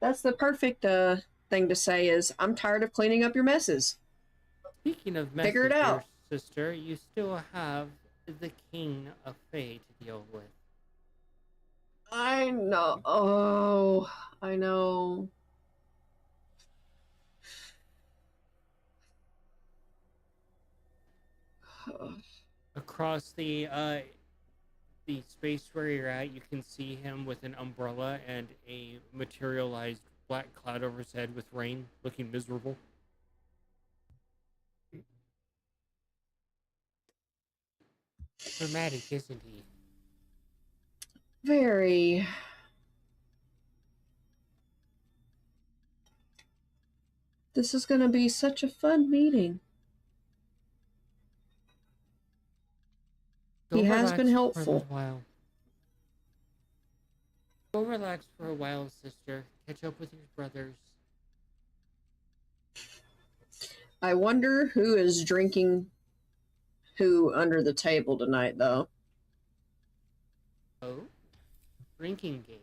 that's the perfect thing to say is, I'm tired of cleaning up your messes. Speaking of Figure it out. sister, you still have the King of Fae to deal with. I know. Oh, I know. Across the space where you're at, you can see him with an umbrella and a materialized black cloud over his head with rain, looking miserable. Dramatic, isn't he? Very. This is going to be such a fun meeting. He has been helpful. Go relax for a while, sister. Catch up with your brothers. I wonder who is drinking who under the table tonight, though. Oh? Drinking game.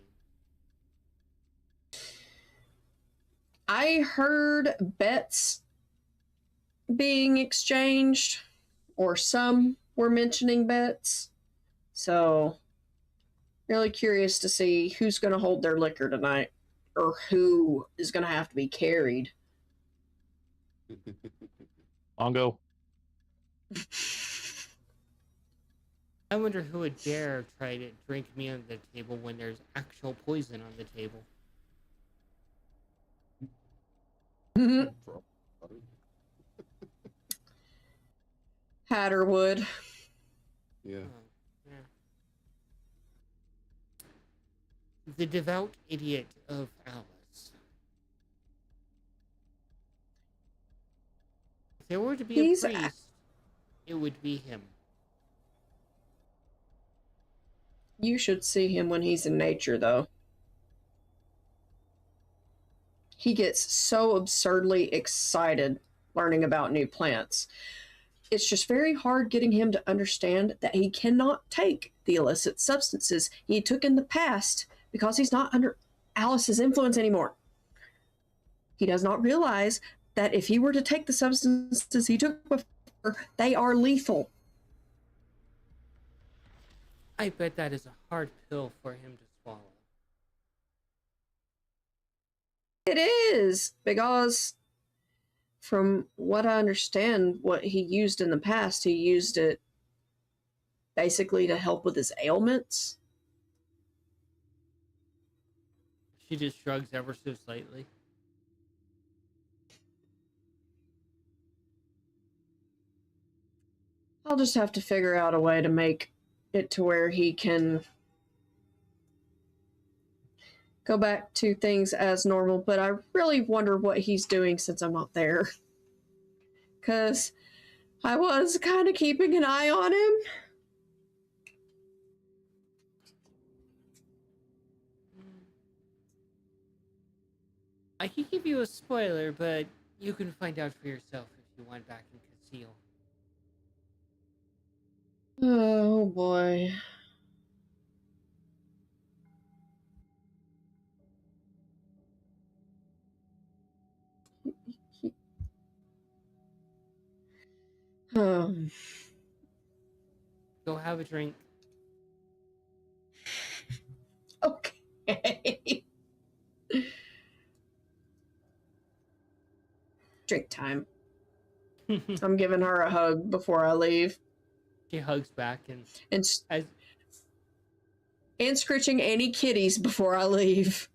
I heard bets being exchanged, or some were mentioning bets. So, really curious to see who's going to hold their liquor tonight, or who is going to have to be carried. Ongo. I wonder who would dare try to drink me on the table when there's actual poison on the table. Hatter would. Yeah. Oh, yeah. The devout idiot of Alice. If there were to be a priest, it would be him. You should see him when he's in nature, though. He gets so absurdly excited learning about new plants. It's just very hard getting him to understand that he cannot take the illicit substances he took in the past because he's not under Alice's influence anymore. He does not realize that if he were to take the substances he took before, they are lethal. I bet that is a hard pill for him to swallow. It is, because from what I understand, what he used in the past, he used it basically to help with his ailments. She just shrugs ever so slightly. I'll just have to figure out a way to make it to where he can go back to things as normal, but I really wonder what he's doing since I'm not there. Because I was kind of keeping an eye on him. I can give you a spoiler, but you can find out for yourself if you want back in Conceal. Oh boy. Um, Go have a drink. okay. Drink time. I'm giving her a hug before I leave. She hugs back and And as and scritching any kitties before I leave.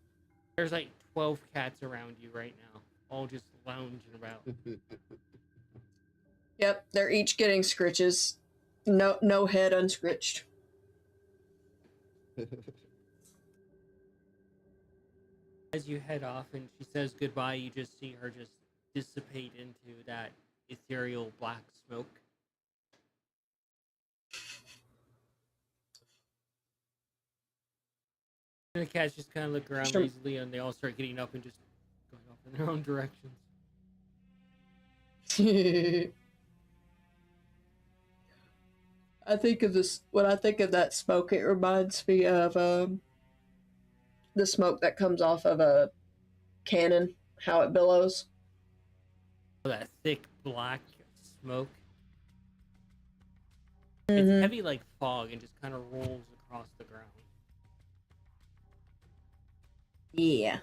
there's like 12 cats around you right now, all just lounging about. Yep, they're each getting scritches. No head unscritched. As you head off and she says goodbye, you just see her just dissipate into that ethereal black smoke. And the cats just kind of look around Sure. lazily and they all start getting up and just going off in their own directions. I think of this when I think of that smoke, it reminds me of the smoke that comes off of a cannon, how it billows. That thick black smoke. Mm-hmm. It's heavy like fog and just kind of rolls across the ground. Yeah.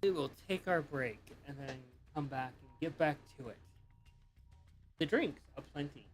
We will take our break and then come back and get back to it. The drinks aplenty.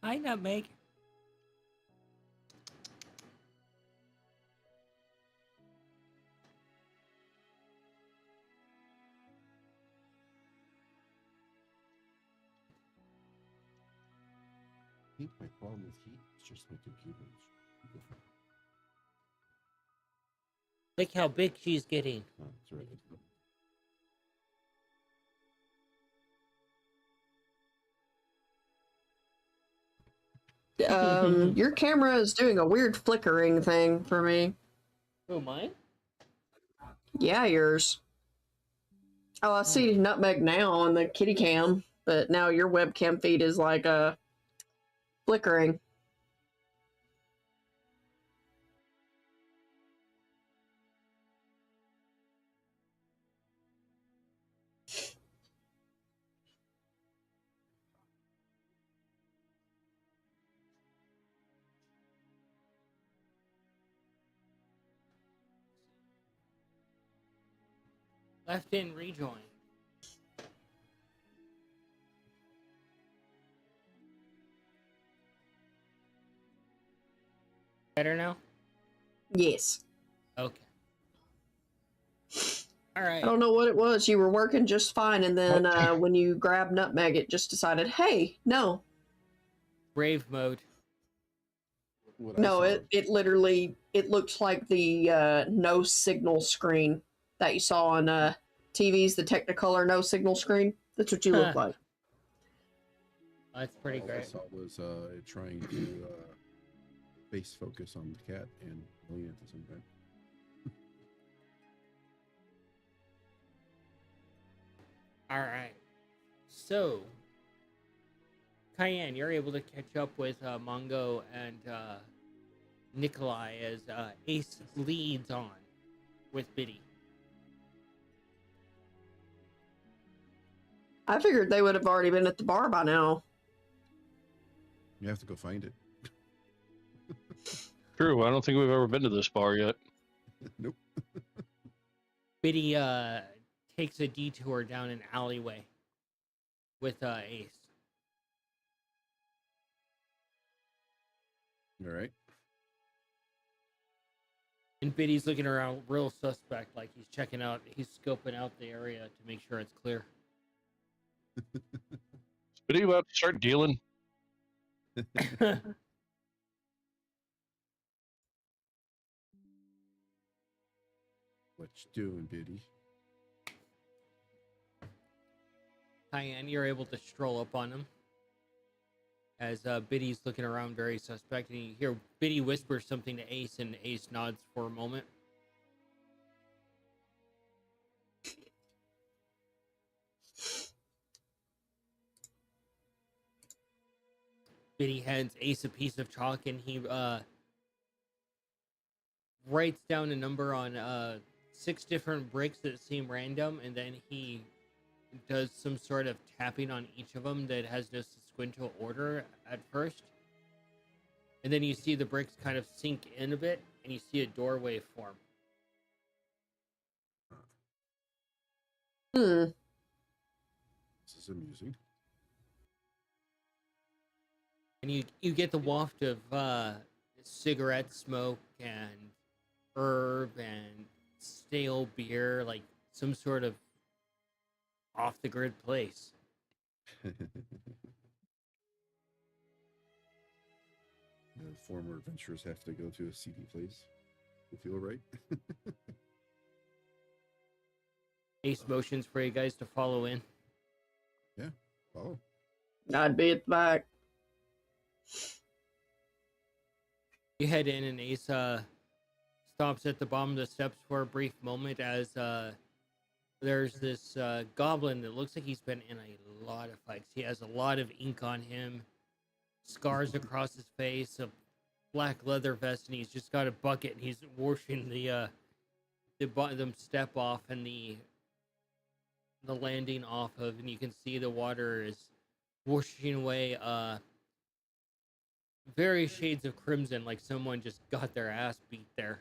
Hi, Nutmeg. I think my problem with heat is just my computer. Look how big she's getting. Oh, that's right. Your camera is doing a weird flickering thing for me. Who, mine? Yeah, yours. Oh, I see Nutmeg now on the kitty cam, but now your webcam feed is like flickering. Left in rejoin. Better now? Yes. Okay. All right. I don't know what it was. You were working just fine, and then when you grabbed Nutmeg, it just decided, hey, no. Brave mode. What I No, saw, it literally, it looks like the no signal screen that you saw on TVs, the Technicolor no signal screen. That's what you look like. That's pretty all I great. saw was it trying to base focus on the cat and Melina at the same time. All right. So, Cayenne, you're able to catch up with Mongo and Nikolai as Ace leads on with Biddy. I figured they would have already been at the bar by now. You have to go find it. True. I don't think we've ever been to this bar yet. Nope. Biddy takes a detour down an alleyway with Ace. All right. And Biddy's looking around real suspect, like he's checking out, he's scoping out the area to make sure it's clear. But are you about to start dealing? What you doing, Biddy? Cayenne, you're able to stroll up on him as Biddy's looking around very suspect, and you hear Biddy whisper something to Ace, and Ace nods for a moment. Biddy hands Ace a piece of chalk, and he writes down a number on 6 different bricks that seem random, and then he does some sort of tapping on each of them that has just a sequential order at first. And then you see the bricks kind of sink in a bit, and you see a doorway form. Hmm. This is amusing. And you get the waft of cigarette smoke and herb and stale beer, like some sort of off the grid place. Former adventurers have to go to a seedy place to feel right. Ace motions for you guys to follow in. Yeah. Oh. I'd be at the back. You head in, and Ace stops at the bottom of the steps for a brief moment as there's this goblin that looks like he's been in a lot of fights. He has a lot of ink on him, scars across his face, a black leather vest, and he's just got a bucket, and he's washing the bottom step off and the landing off of, and you can see the water is whooshing away various shades of crimson, like someone just got their ass beat there.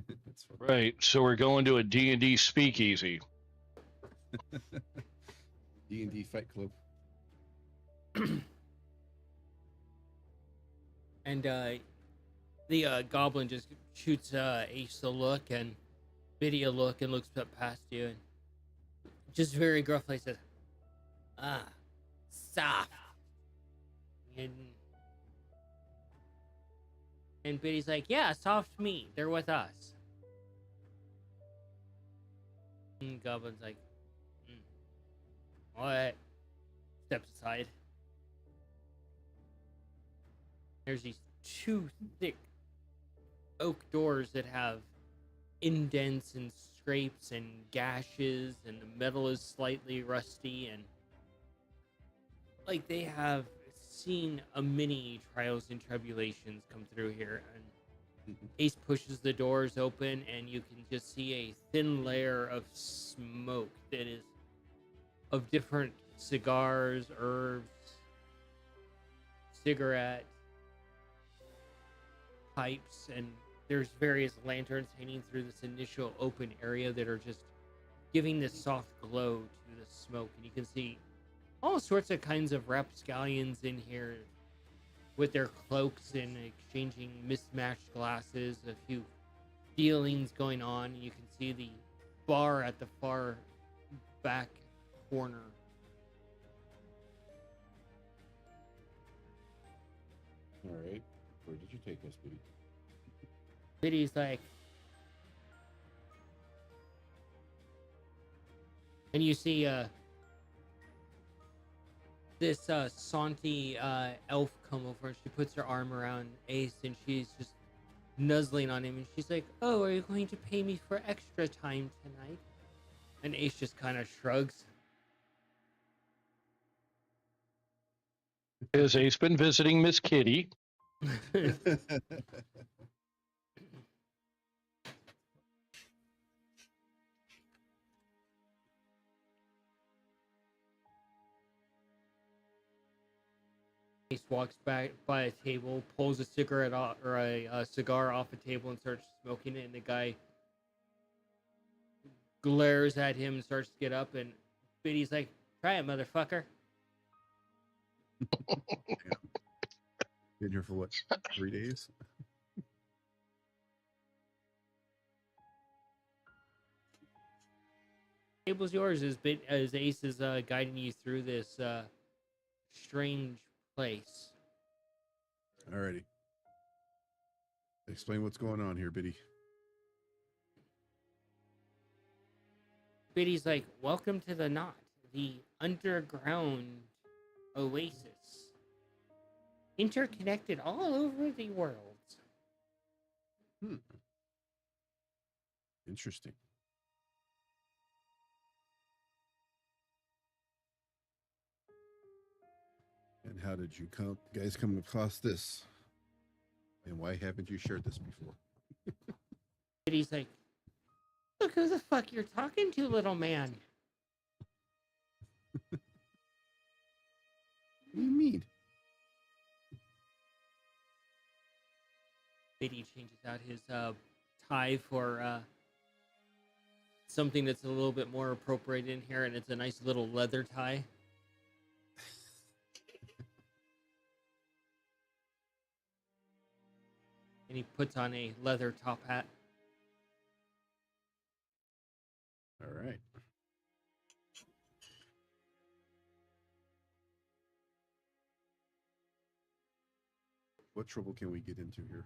That's funny. Right. So we're going to a D&D speakeasy. D&D Fight Club. And the goblin just shoots Ace a look and Biddy a look and looks up past you and just very gruffly says, "Ah, soft." And Biddy's like, "Yeah, soft meat. They're with us." And Goblin's like, "What?" Steps aside. There's these two thick oak doors that have indents and scrapes and gashes, and the metal is slightly rusty, and like they have seen a many trials and tribulations come through here. And Ace pushes the doors open, and you can just see a thin layer of smoke that is of different cigars, herbs, cigarette pipes, and there's various lanterns hanging through this initial open area that are just giving this soft glow to the smoke. And you can see all sorts of kinds of rapscallions in here with their cloaks and exchanging mismatched glasses, a few dealings going on. And you can see the bar at the far back corner. All right. Where did you take us, Biddy? Biddy's like, and you see this Santi elf come over, and she puts her arm around Ace, and she's just nuzzling on him, and she's like, "Oh, are you going to pay me for extra time tonight?" And Ace just kind of shrugs. Has Ace been visiting Miss Kitty? Ace walks back by a table, pulls a cigarette off, or a cigar off a table, and starts smoking it. And the guy glares at him and starts to get up. And Biddy's like, "Try it, motherfucker." Been here for what, 3 days? Table's yours as Ace is guiding you through this strange place. Alrighty. Explain what's going on here, Biddy. Biddy's like, "Welcome to the Knot, the underground oasis, interconnected all over the world." Interesting. And how did you guys come across this? And why haven't you shared this before? Biddy's like, "Look who the fuck you're talking to, little man." What do you mean? Biddy changes out his tie for something that's a little bit more appropriate in here, and it's a nice little leather tie. And he puts on a leather top hat. All right. What trouble can we get into here?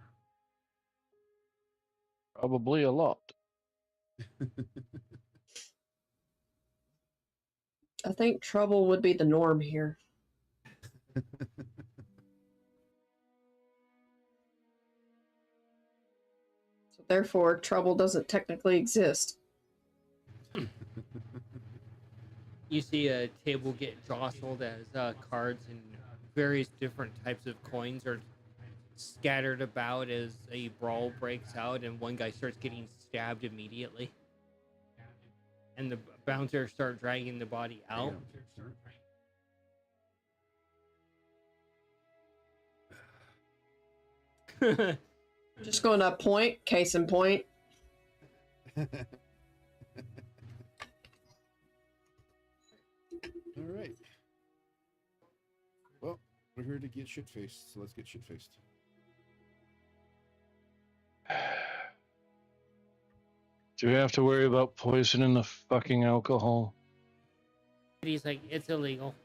Probably a lot. I think trouble would be the norm here. So therefore, trouble doesn't technically exist. You see a table get jostled as cards and various different types of coins are scattered about as a brawl breaks out, and one guy starts getting stabbed immediately. And the bouncers start dragging the body out. Just going to point, case in point, All right. Well, we're here to get shit faced, so let's get shit faced. Do we have to worry about poison in the fucking alcohol? He's like, it's illegal.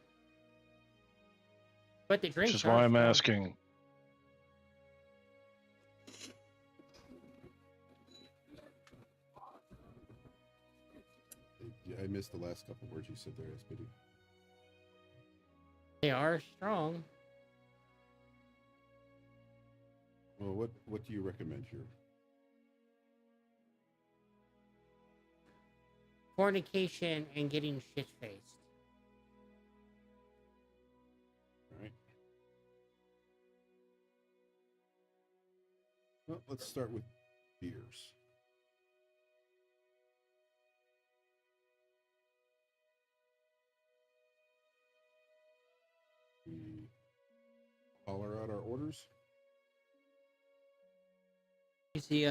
But the Which drinks is why are I'm strong. asking. I missed the last couple words you said there, SPD. They are strong. Well, what do you recommend here? Fornication and getting shit-faced. All right. Well, let's start with beers. We holler out our orders. You see,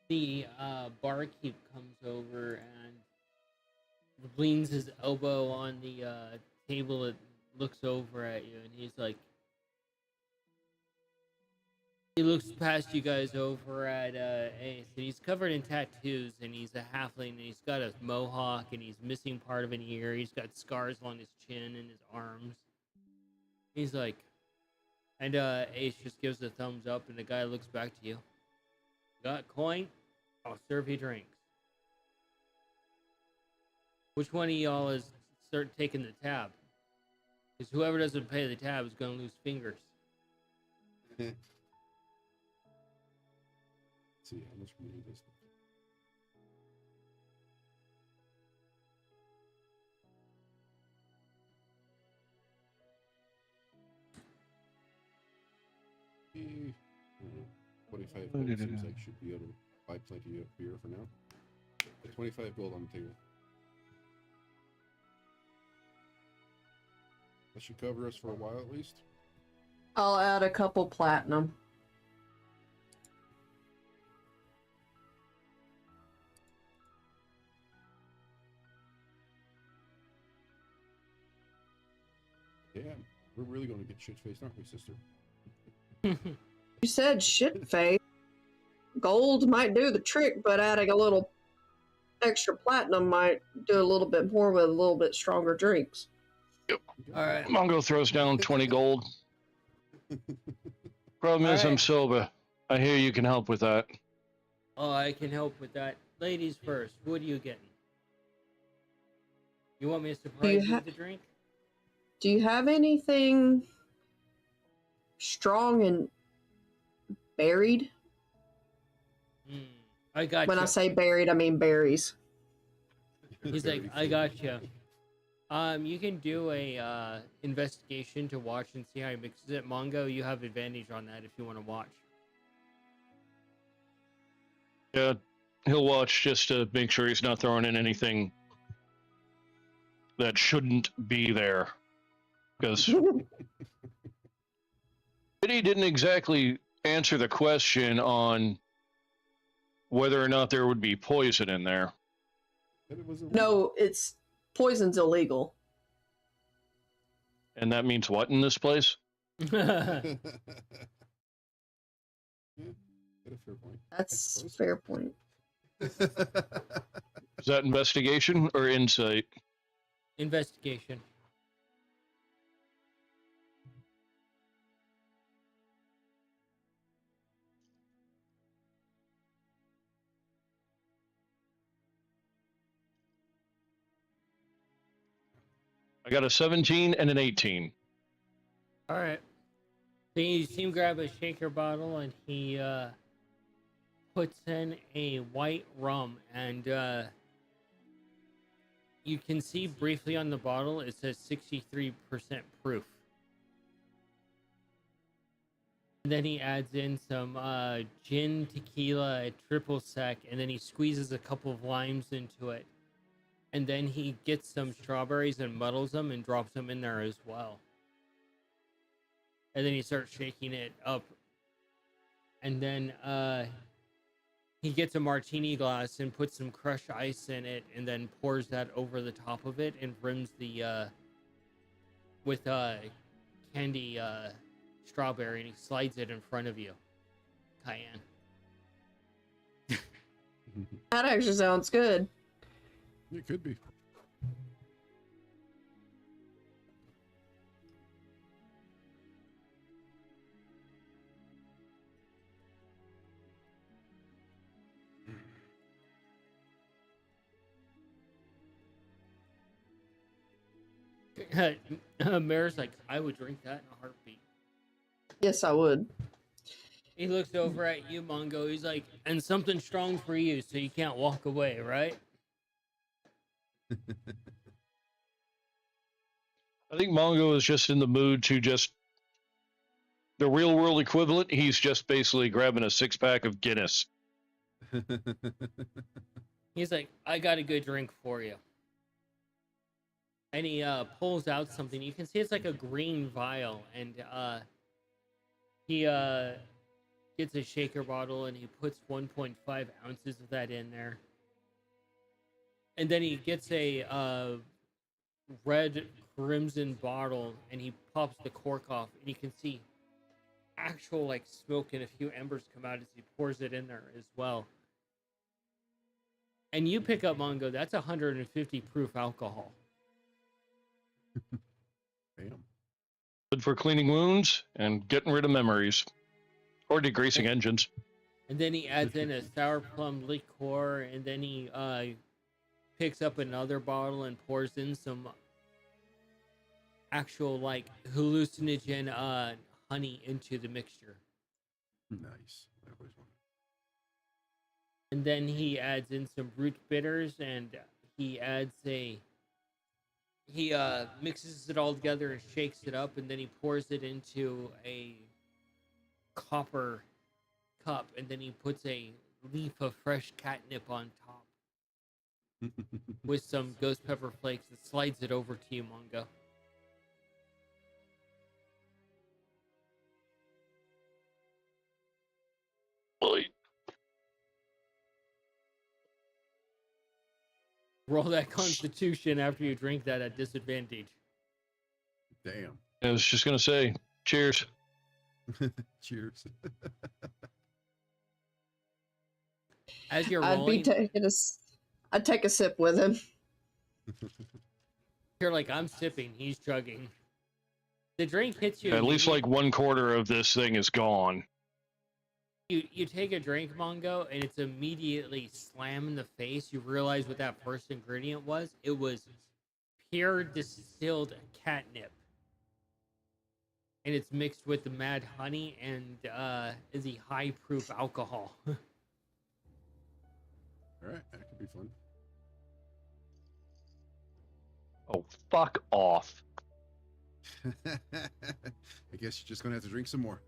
the barkeep comes over and leans his elbow on the table and looks over at you, and he's like, he looks past you guys over at Ace, and he's covered in tattoos, and he's a halfling, and he's got a mohawk, and he's missing part of an ear. He's got scars along his chin and his arms. He's like, and Ace just gives a thumbs up, and the guy looks back to you. Got coin? I'll serve you drinks. Which one of y'all is start taking the tab? Because whoever doesn't pay the tab is going to lose fingers. Let's see how much we need this. Eh, 25 gold seems like should be able to buy plenty of beer for now. 25 gold on the table. That should cover us for a while at least. I'll add a couple platinum. Yeah, we're really going to get shit-faced, aren't we, sister? You said shit face. Gold might do the trick, but adding a little extra platinum might do a little bit more with a little bit stronger drinks. All right. Mongo throws down 20 gold. Problem is, I'm Alright. sober. I hear you can help with that. Oh, I can help with that. Ladies first. What are you getting? You want me to surprise you with the drink? Do you have anything strong and buried? I got When you. I say buried, I mean berries. He's like, I got you. You can do a investigation to watch and see how he mixes it. Mongo, you have advantage on that if you want to watch. Yeah, he'll watch just to make sure he's not throwing in anything that shouldn't be there. Because he didn't exactly answer the question on whether or not there would be poison in there. No, it's poison's illegal. And that means what in this place? Yeah, got a fair point. That's a fair point. Is that investigation or insight? Investigation. I got a 17 and an 18. All right. So you see him grab a shaker bottle and he puts in a white rum, and you can see briefly on the bottle it says 63% proof. And then he adds in some gin, tequila, a triple sec, and then he squeezes a couple of limes into it. And then he gets some strawberries and muddles them and drops them in there as well. And then he starts shaking it up. And then he gets a martini glass and puts some crushed ice in it, and then pours that over the top of it and rims the with candy strawberry, and he slides it in front of you, Cayenne. That actually sounds good. It could be. Mayor's like, I would drink that in a heartbeat. Yes, I would. He looks over at you, Mongo. He's like, and something strong for you, so you can't walk away, right? I think Mongo is just in the mood to just the real world equivalent. He's just basically grabbing a 6-pack of Guinness. He's like, I got a good drink for you. And he pulls out something. You can see it's like a green vial, and he gets a shaker bottle and he puts 1.5 ounces of that in there. And then he gets a red crimson bottle and he pops the cork off, and you can see actual like smoke and a few embers come out as he pours it in there as well. And you pick up, Mongo, that's 150 proof alcohol. Bam. Good for cleaning wounds and getting rid of memories. Or degreasing engines. And then he adds in a sour plum liqueur, and then he picks up another bottle and pours in some actual like hallucinogen honey into the mixture. Nice. I always want. And then he adds in some root bitters, and he adds he mixes it all together and shakes it up, and then he pours it into a copper cup, and then he puts a leaf of fresh catnip on top with some ghost pepper flakes and slides it over to you, Mongo. Boy. Roll that constitution after you drink that at disadvantage. Damn. I was just going to say, cheers. Cheers. As you're I'd rolling, I'd take a sip with him. you're like, I'm sipping, he's chugging. The drink hits you. At least like 1/4 of this thing is gone. You take a drink, Mongo, and it's immediately slam in the face. You realize what that first ingredient was. It was pure distilled catnip. And it's mixed with the mad honey and is a high proof alcohol. All right, that could be fun. Oh, fuck off. I guess you're just gonna have to drink some more.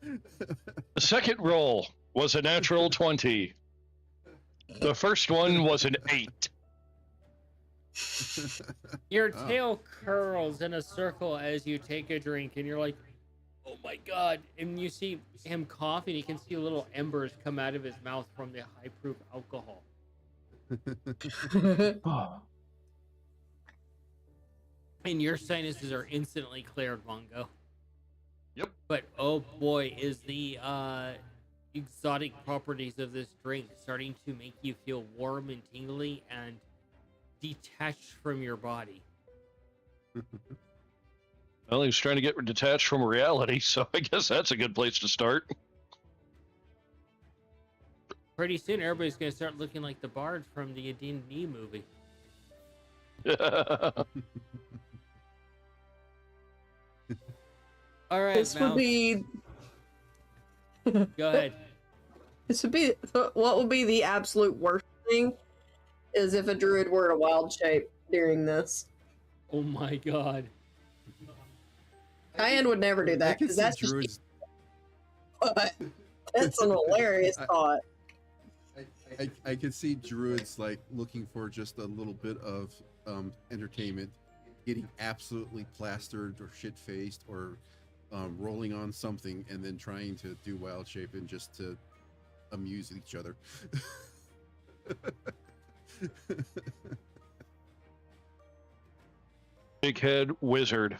The second roll was a natural 20. The first one was an 8. Your tail curls in a circle as you take a drink, and you're like, oh my god. And you see him cough, and you can see little embers come out of his mouth from the high proof alcohol. And your sinuses are instantly cleared, Mongo. Yep. But oh boy, is the exotic properties of this drink starting to make you feel warm and tingly and detached from your body. Well, he was trying to get detached from reality, so I guess that's a good place to start. Pretty soon, everybody's going to start looking like the bard from the D&D movie. All right, This would Mouse, be. go ahead. This would be. What would be the absolute worst thing is if a druid were a wild shape during this. Oh my god. Cayenne would never do I that can because see that's druids. just. But that's an hilarious thought. I can see druids like looking for just a little bit of entertainment, getting absolutely plastered or shit faced or rolling on something and then trying to do wild shape and just to amuse each other. Big head wizard.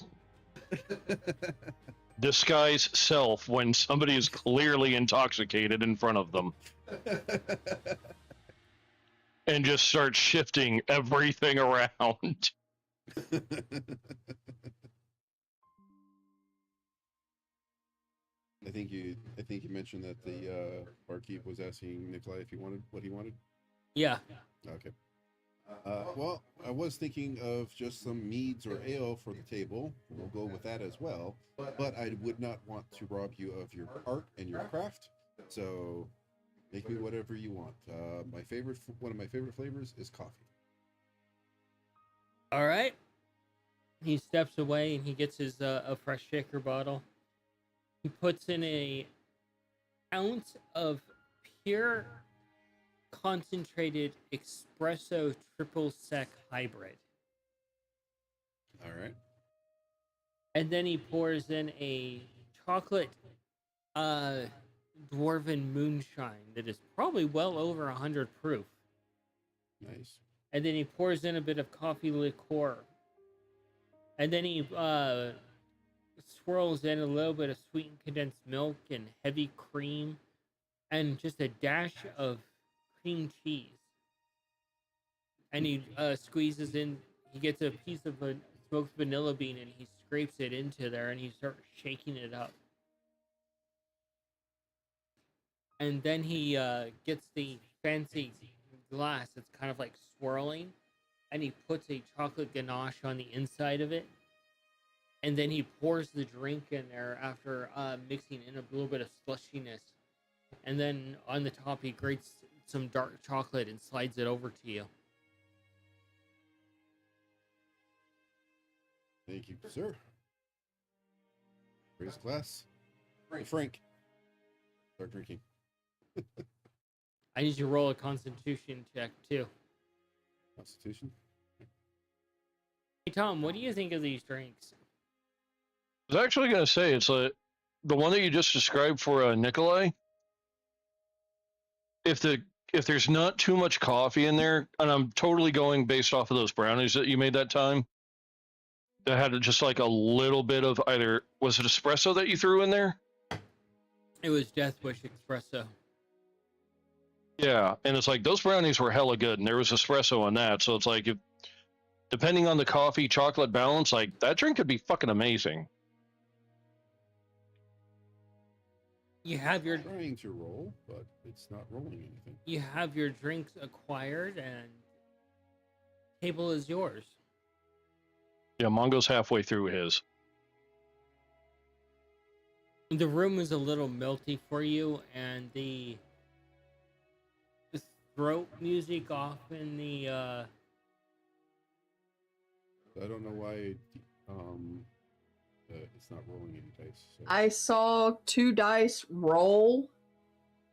Disguise self when somebody is clearly intoxicated in front of them. And just start shifting everything around. I think you mentioned that the barkeep was asking Nikolai if he wanted what he wanted. Yeah. Okay. Well, I was thinking of just some meads or ale for the table. We'll go with that as well. But I would not want to rob you of your art and your craft. So make me whatever you want. One of my favorite flavors is coffee. All right. He steps away and he gets his a fresh shaker bottle. He puts in a ounce of pure concentrated espresso triple sec hybrid. All right. And then he pours in a chocolate dwarven moonshine that is probably well over 100 proof. Nice. And then he pours in a bit of coffee liqueur. And then he swirls in a little bit of sweetened condensed milk and heavy cream and just a dash of cream cheese. And he squeezes in, he gets a piece of a smoked vanilla bean and he scrapes it into there and he starts shaking it up. And then he gets the fancy glass that's kind of like swirling and he puts a chocolate ganache on the inside of it. And then he pours the drink in there after mixing in a little bit of slushiness. And then on the top, he grates some dark chocolate and slides it over to you. Thank you, sir. Raise a glass. Frank. Start drinking. I need you to roll a constitution check, too. Constitution? Hey, Tom, what do you think of these drinks? I was actually going to say, it's the one that you just described for Nikolai. If there's not too much coffee in there, and I'm totally going based off of those brownies that you made that time, that had just like a little bit of either, was it espresso that you threw in there? It was Death Wish Espresso. Yeah, and it's like those brownies were hella good, and there was espresso on that, so it's like, if, depending on the coffee chocolate balance, like that drink could be fucking amazing. You have your Trying to roll, but it's not rolling anything. You have your drinks acquired, and table is yours. Yeah, Mongo's halfway through his. The room is a little melty for you, and the throat music off in the I don't know why it's not rolling any dice. So. I saw 2 dice roll.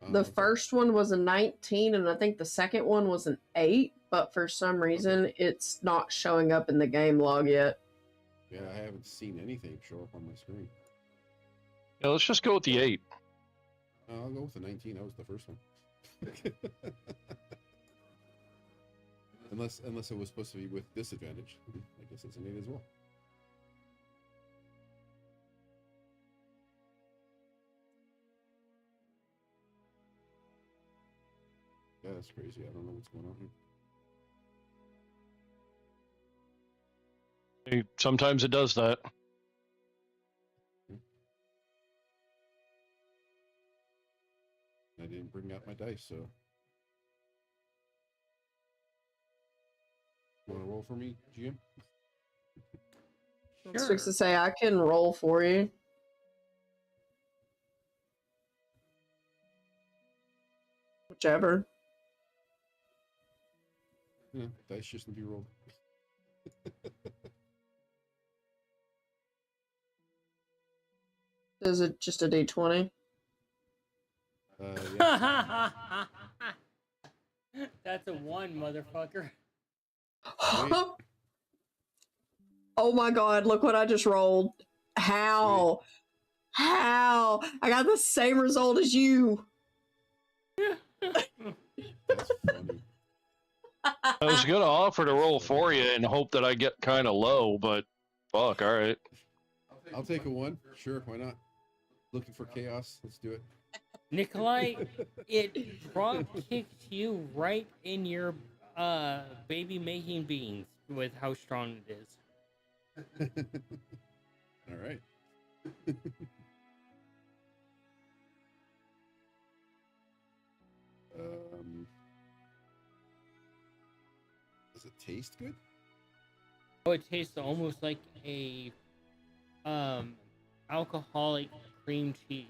The Okay. first one was a 19, and I think the second one was an 8, but for some reason, it's not showing up in the game log yet. Yeah, I haven't seen anything show up on my screen. Yeah, let's just go with the 8. I'll go with the 19. That was the first one. unless it was supposed to be with disadvantage. I guess it's an 8 as well. Yeah, that's crazy. I don't know what's going on here. Sometimes it does that. I didn't bring out my dice, so. You want to roll for me, GM? I was fixing to say, I can roll for you. Whichever. Yeah, dice shouldn't be rolled. Is it just a D20? Yeah. That's a 1, motherfucker. Oh my god, look what I just rolled. How? How? I got the same result as you. That's funny. I was gonna offer to roll for you and hope that I get kind of low, but fuck, all right. I'll take a 1. Sure, why not? Looking for chaos. Let's do it. Nikolai, it drop kicked you right in your baby making beans with how strong it is. All right. Does it taste good? Oh, it tastes almost like a alcoholic cream cheese.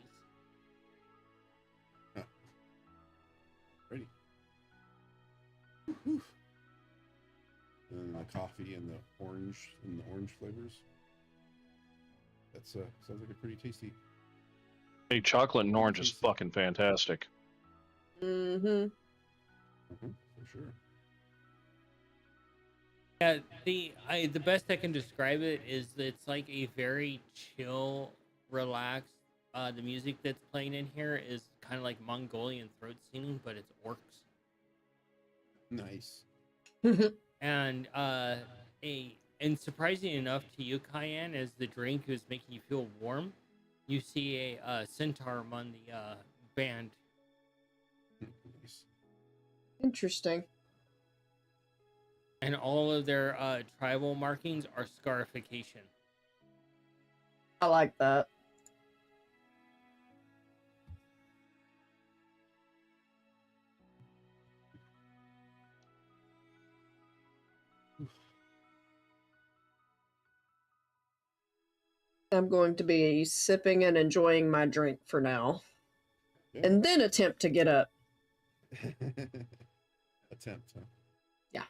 Ready. Whew. And the coffee and the orange flavors. That's sounds like a pretty tasty. Hey, chocolate and orange is fucking fantastic. Mm-hmm. For sure. Yeah, the best I can describe it is that it's like a very chill, relaxed. The music that's playing in here is kind of like Mongolian throat singing, but it's orcs. Nice. And and surprising enough to you, Cayenne, as the drink is making you feel warm, you see a centaur among the band. Nice. Interesting. And all of their tribal markings are scarification. I like that. I'm going to be sipping and enjoying my drink for now. Yeah. And then attempt to get up. Attempt, huh? Yeah.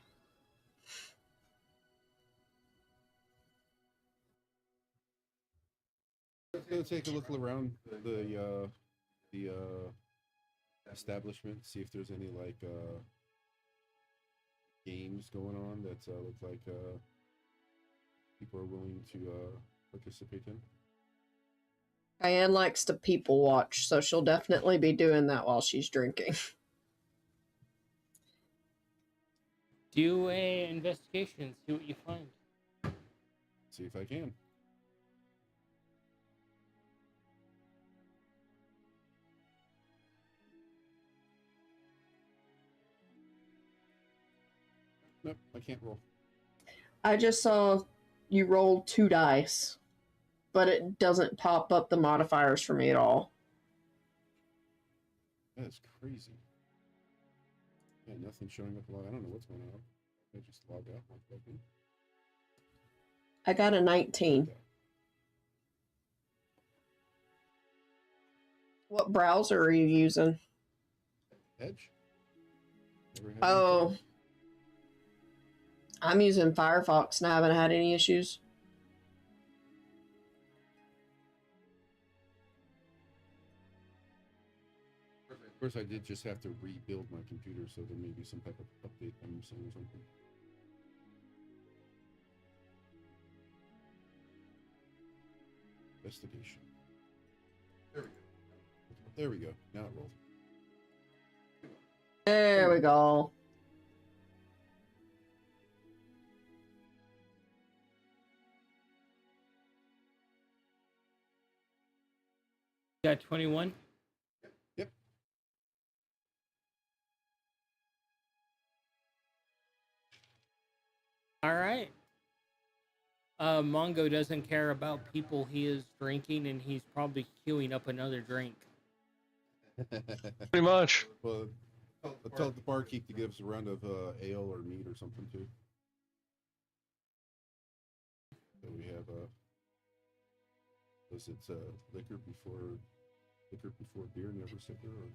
I'm gonna take a look around the establishment, see if there's any like games going on that look like people are willing to participate in. Diane likes to people watch, so she'll definitely be doing that while she's drinking. Do a investigation, see what you find. See if I can. Nope, I can't roll. I just saw you roll 2 dice, but it doesn't pop up the modifiers for me at all. That's crazy. Yeah, nothing's showing up. I don't know what's going on. I just logged out. I got a 19. What browser are you using? Edge? Oh. I'm using Firefox and I haven't had any issues. Of course, I did just have to rebuild my computer, so there may be some type of update I'm missing or something. Investigation. There we go. Now it rolled. There we go. Got 21? Yep. All right. Mongo doesn't care about people he is drinking, and he's probably queuing up another drink. Pretty much. Well, I'll tell the barkeep to give us a round of ale or mead or something too. So we have was it liquor before beer, never sicker, or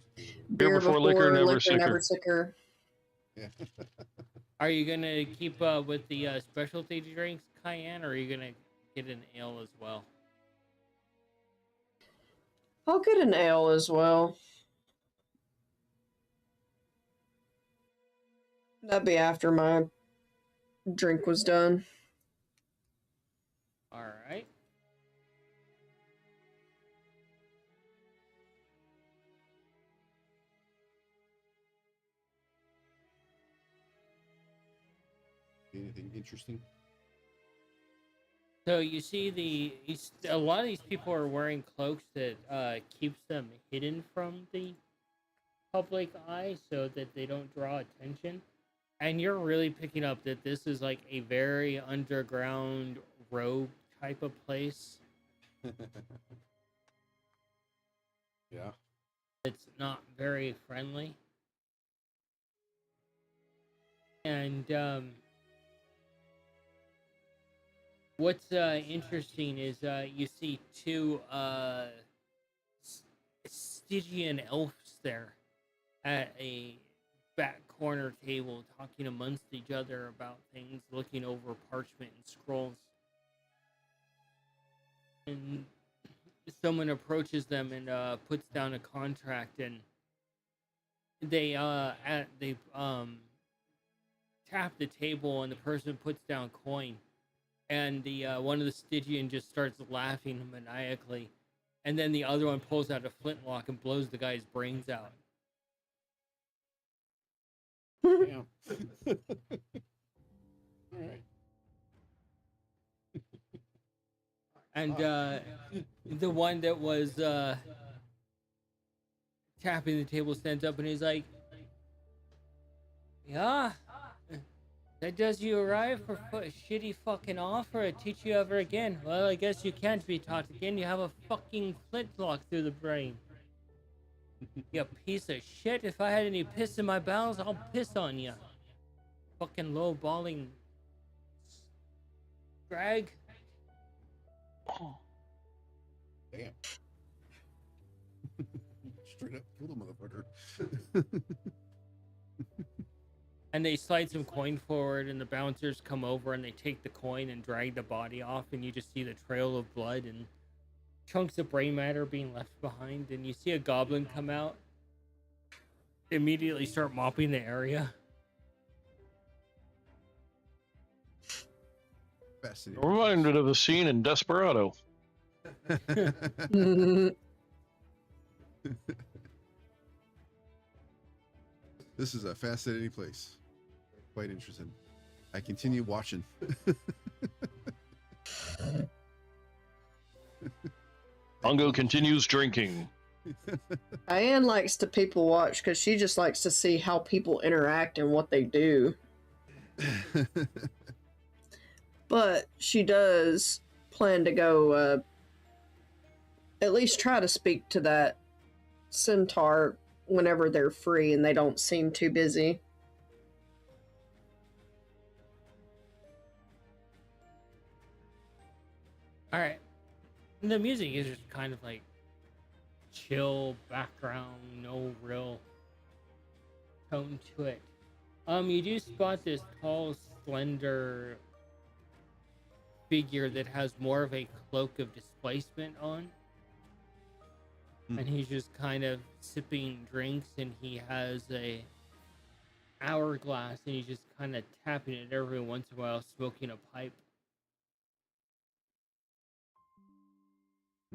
Beer before liquor, never sicker. Never sicker. Yeah. Are you gonna keep with the specialty drinks, Cayenne, or are you gonna get an ale as well? I'll get an ale as well. That'd be after my drink was done. All right. see anything interesting? So you see a lot of these people are wearing cloaks that keeps them hidden from the public eye so that they don't draw attention. And you're really picking up that this is like a very underground rogue type of place. Yeah. It's not very friendly. And what's interesting is you see two Stygian elves there at a back corner table talking amongst each other about things, looking over parchment and scrolls. And someone approaches them and puts down a contract, and they tap the table, and the person puts down coin, and the one of the Stygian just starts laughing maniacally, and then the other one pulls out a flintlock and blows the guy's brains out. Damn. All right. And the one that was tapping the table stands up and he's like, "Yeah, that does you right for a shitty fucking offer to teach you ever again. Well, I guess you can't be taught again. You have a fucking flintlock through the brain. You piece of shit. If I had any piss in my bowels, I'll piss on you. Fucking low-balling drag." Damn. Straight up kill the motherfucker. And they slide some coin forward, and the bouncers come over and they take the coin and drag the body off, and you just see the trail of blood and chunks of brain matter being left behind. And you see a goblin come out, immediately start mopping the area. Fascinating. Reminded of a scene in Desperado. This is a fascinating place. Quite interesting. I continue watching. Bongo continues drinking. Diane likes to people watch because she just likes to see how people interact and what they do. But she does plan to go at least try to speak to that centaur whenever they're free and they don't seem too busy. All right. The music is just kind of like chill background, no real tone to it. You do spot this tall, slender figure that has more of a cloak of displacement on. And he's just kind of sipping drinks, and he has a hourglass, and he's just kind of tapping it every once in a while, smoking a pipe.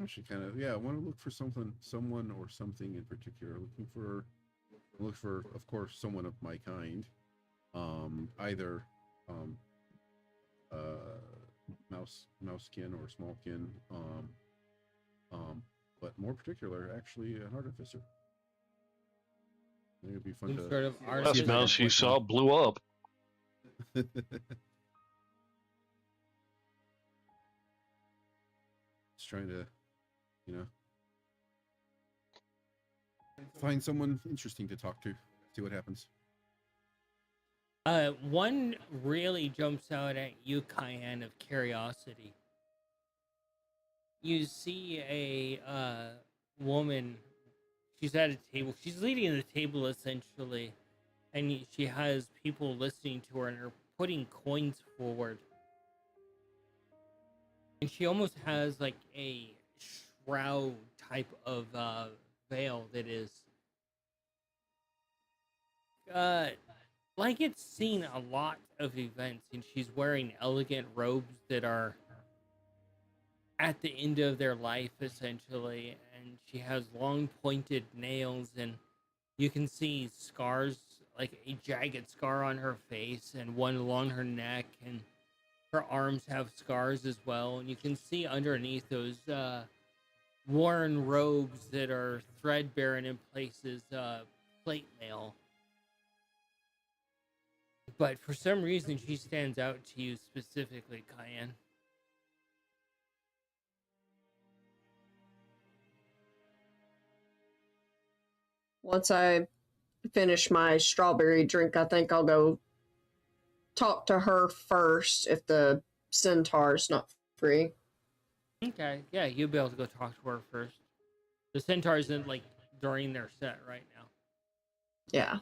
Actually, kind of, yeah. I want to look for someone or something in particular. Look for, of course, someone of my kind. Either mousekin or smallkin. But more particular, actually, an artificer. I think it'd be fun Some to. sort of Last artificer. mouse you saw blew up. Just trying to, find someone interesting to talk to. See what happens. One really jumps out at you, Cayenne, of curiosity. You see a woman. She's at a table. She's leading the table, essentially. And she has people listening to her and are putting coins forward. And she almost has like a shroud type of veil that is like it's seen a lot of events, and she's wearing elegant robes that are at the end of their life, essentially, and she has long pointed nails, and you can see scars like a jagged scar on her face and one along her neck, and her arms have scars as well. And you can see underneath those worn robes that are threadbare and in places plate mail. But for some reason, she stands out to you specifically, Cayenne. Once I finish my strawberry drink, I think I'll go talk to her first if the centaur's not free. Okay, yeah, you'll be able to go talk to her first. The centaur isn't like during their set right now. Yeah.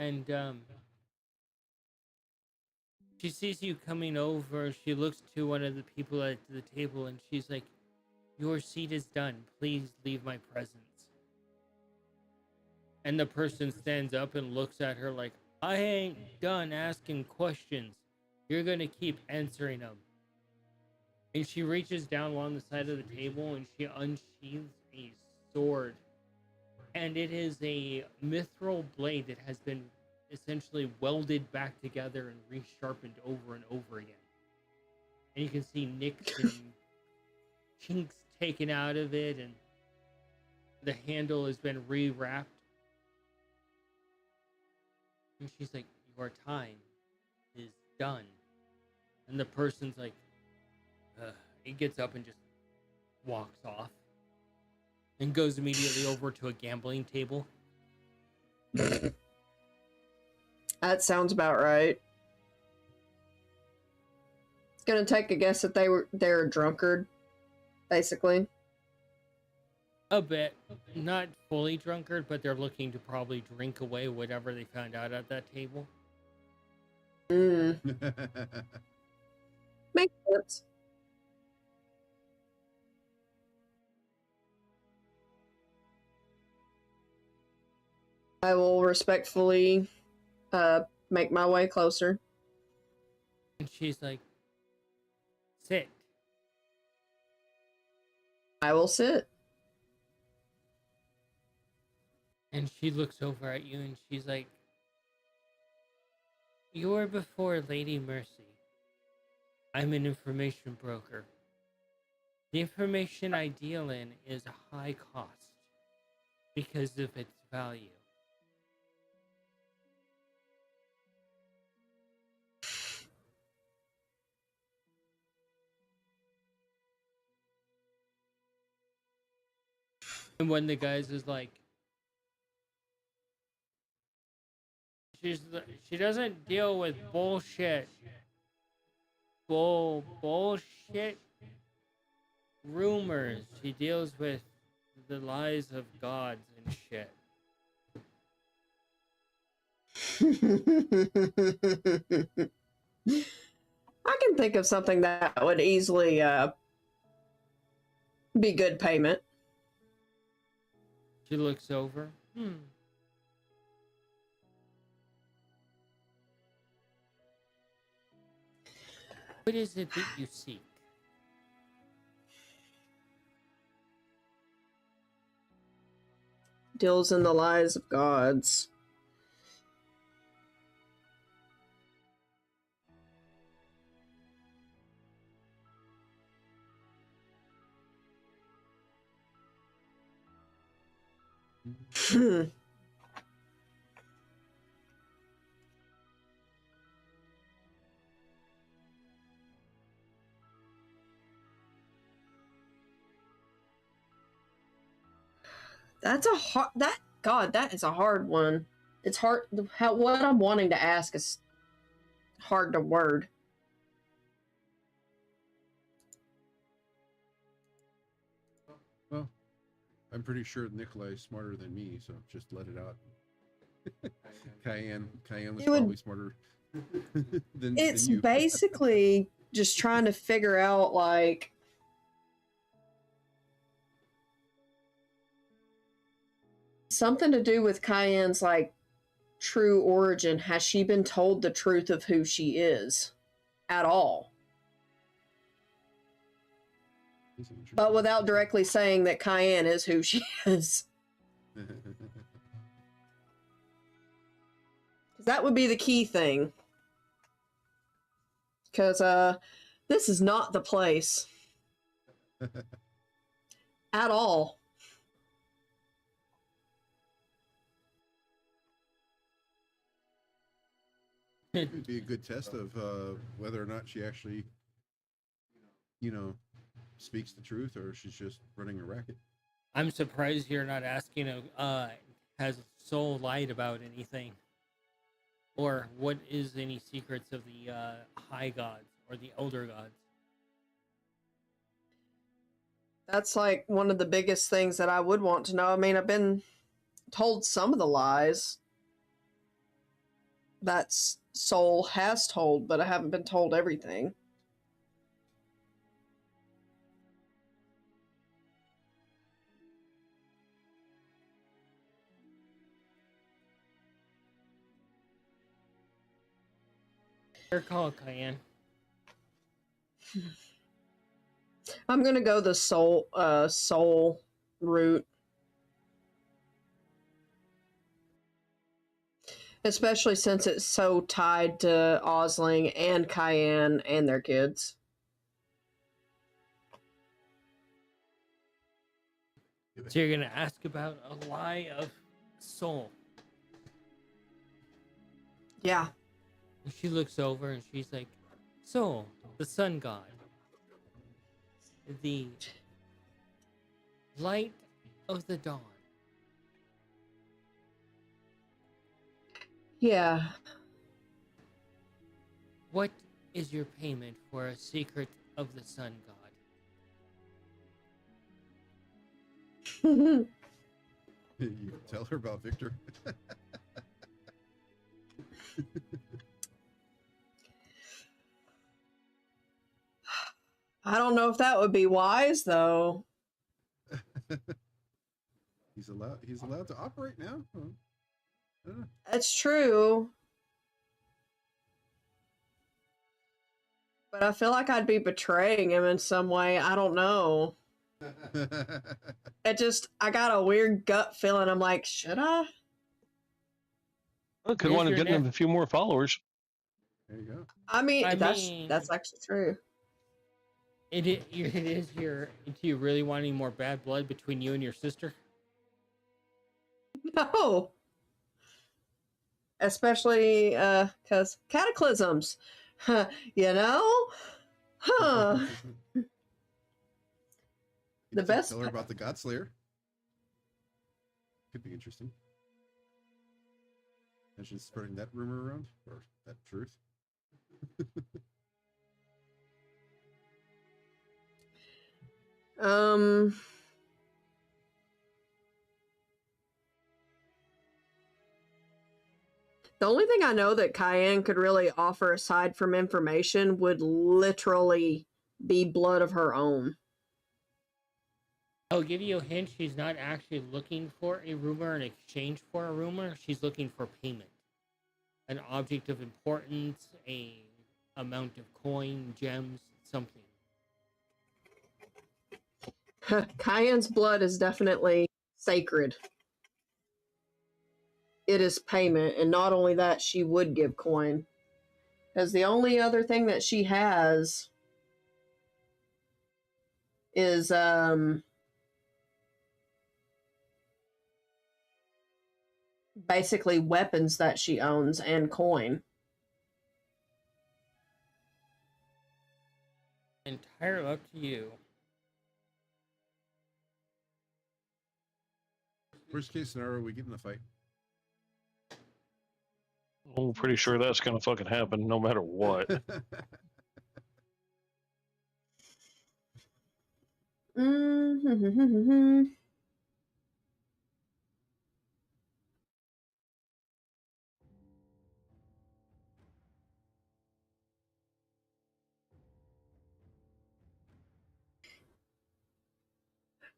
And she sees you coming over. She looks to one of the people at the table and she's like, "Your seat is done. Please leave my presence." And the person stands up and looks at her like, "I ain't done asking questions. You're gonna keep answering them." And she reaches down along the side of the table and she unsheathes a sword. And it is a mithril blade that has been essentially welded back together and resharpened over and over again. And you can see nicks and chinks taken out of it, and the handle has been rewrapped. And she's like, "Your time is done." And the person's like, he gets up and just walks off and goes immediately over to a gambling table. That sounds about right. It's gonna take a guess that they're a drunkard, basically. A bit. Not fully drunkard, but they're looking to probably drink away whatever they found out at that table. Makes sense. I will respectfully make my way closer. And she's like, "Sit." I will sit. And she looks over at you and she's like, "You were before Lady Mercy. I'm an information broker. The information I deal in is a high cost because of its value. And one of the guys is like, she doesn't deal with bullshit. Bullshit rumors. She deals with the lies of gods and shit." I can think of something that would easily be good payment. She looks over. What is it that you seek? Deals in the lies of gods. That's a hard. That is a hard one. It's hard. What I'm wanting to ask is hard to word. Well, I'm pretty sure Nikolai is smarter than me, so just let it out. Cayenne was probably smarter than It's you. basically just trying to figure out, like, something to do with Cayenne's, like, true origin. Has she been told the truth of who she is at all? But without directly saying that Cayenne is who she is. That would be the key thing. Because this is not the place. At all. It would be a good test of whether or not she actually, speaks the truth or she's just running a racket. I'm surprised you're not asking, has Soul lied about anything? Or what is any secrets of the high gods or the elder gods? That's like one of the biggest things that I would want to know. I mean, I've been told some of the lies that Soul has told, but I haven't been told everything. Your call, Cayenne. I'm gonna go the soul route. Especially since it's so tied to Osling and Cayenne and their kids. So you're gonna ask about a lie of Soul. Yeah. She looks over and she's like, Soul, the sun god. The light of the dawn. Yeah. What is your payment for a secret of the sun god? You can tell her about Victor. I don't know if that would be wise, though. He's allowed to operate now. That's true. But I feel like I'd be betraying him in some way. I don't know. I got a weird gut feeling. I'm like, should I? I could want to get him a few more followers. There you go. I mean, that's actually true. It is your. Do you really want any more bad blood between you and your sister? No. Especially because cataclysms. You know? Huh. The best. Tell her about the Godslayer. Could be interesting. And she's spreading that rumor around, or that truth. The only thing I know that Cayenne could really offer aside from information would literally be blood of her own. I'll give you a hint. She's not actually looking for a rumor in exchange for a rumor. She's looking for payment. An object of importance, a amount of coin, gems, something. Cayenne's blood is definitely sacred. It is payment, and not only that, she would give coin. Because the only other thing that she has is basically weapons that she owns and coin. Entirely up to you. Worst case scenario, we get in a fight. I'm pretty sure that's going to fucking happen no matter what. Mm-hmm.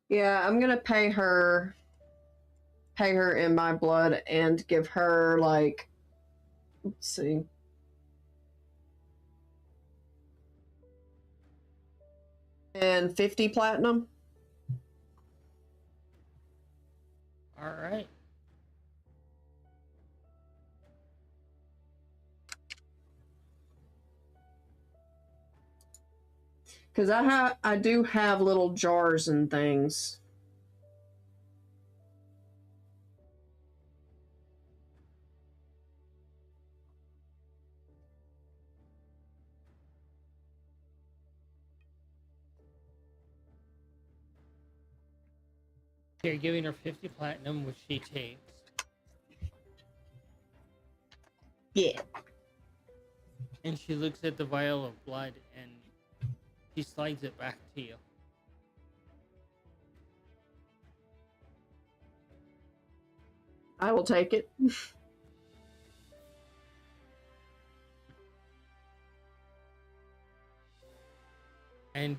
Yeah, I'm gonna pay her in my blood and give her, like, let's see. And 50 platinum. All right. Because I do have little jars and things. You're giving her 50 platinum, which she takes. Yeah. And she looks at the vial of blood and she slides it back to you. I will take it. And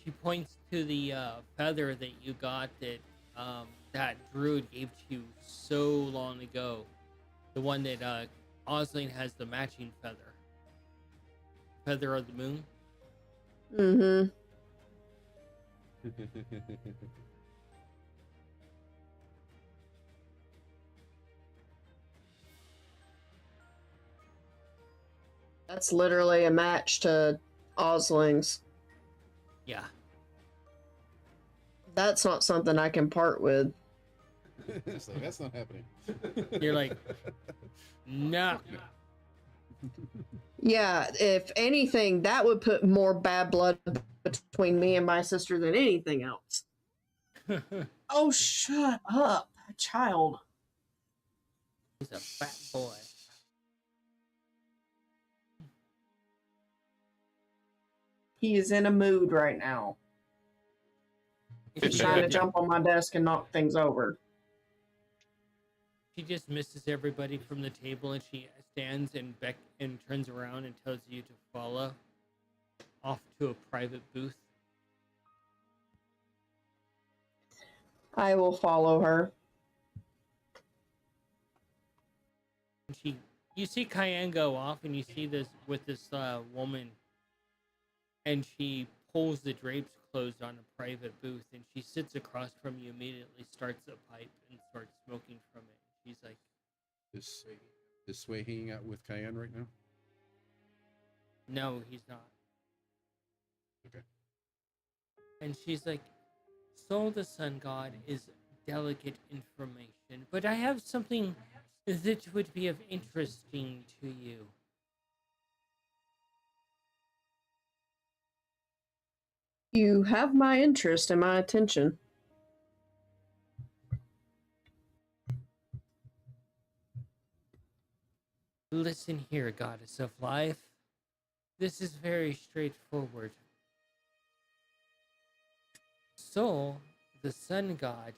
she points to the feather that you got that that druid gave to you so long ago. The one that Osling has the matching feather. Feather of the moon. Mm-hmm. That's literally a match to Osling's. Yeah. That's not something I can part with. It's like, that's not happening. You're like, no. Yeah, if anything, that would put more bad blood between me and my sister than anything else. Oh, shut up, child. He's a fat boy. He is in a mood right now. He's trying to jump on my desk and knock things over. She just misses everybody from the table and she stands and turns around and tells you to follow off to a private booth. I will follow her. And you see Cayenne go off and you see this with this woman and she pulls the drapes closed on a private booth and she sits across from you, immediately starts a pipe and starts smoking from it. She's like, Is Sway hanging out with Cayenne right now? no, he's not. Okay. And she's like, Soul the Sun God is delicate information, but I have something that would be of interesting to you. You have my interest and my attention. Listen here, goddess of life. This is very straightforward. Sol, the sun god,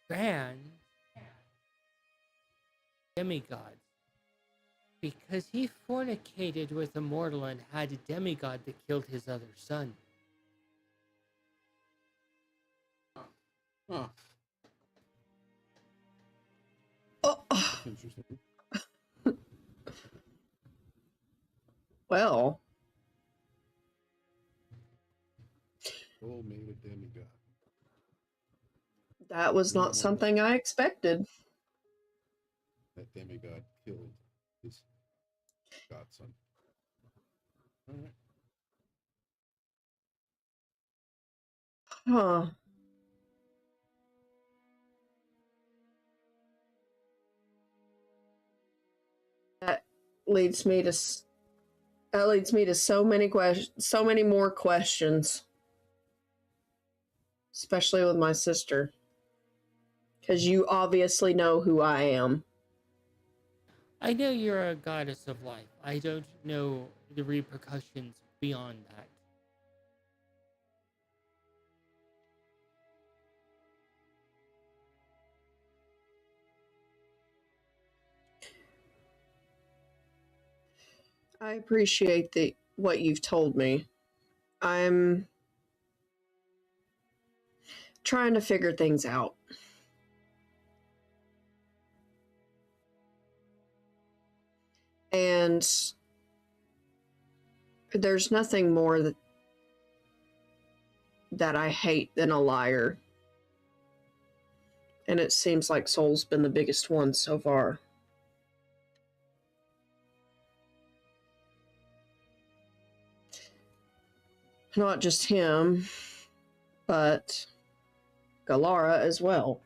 banned demigods because he fornicated with a mortal and had a demigod that killed his other son. Huh. Oh, Interesting. well, Soul made a demigod. that was not something I expected. That demigod killed his godson. All right. Huh. That leads me to so many so many more questions, especially with my sister, because you obviously know who I am. I know you're a goddess of life. I don't know the repercussions beyond that. I appreciate what you've told me. I'm trying to figure things out. And there's nothing more that I hate than a liar. And it seems like Soul's been the biggest one so far. Not just him, but Galara as well.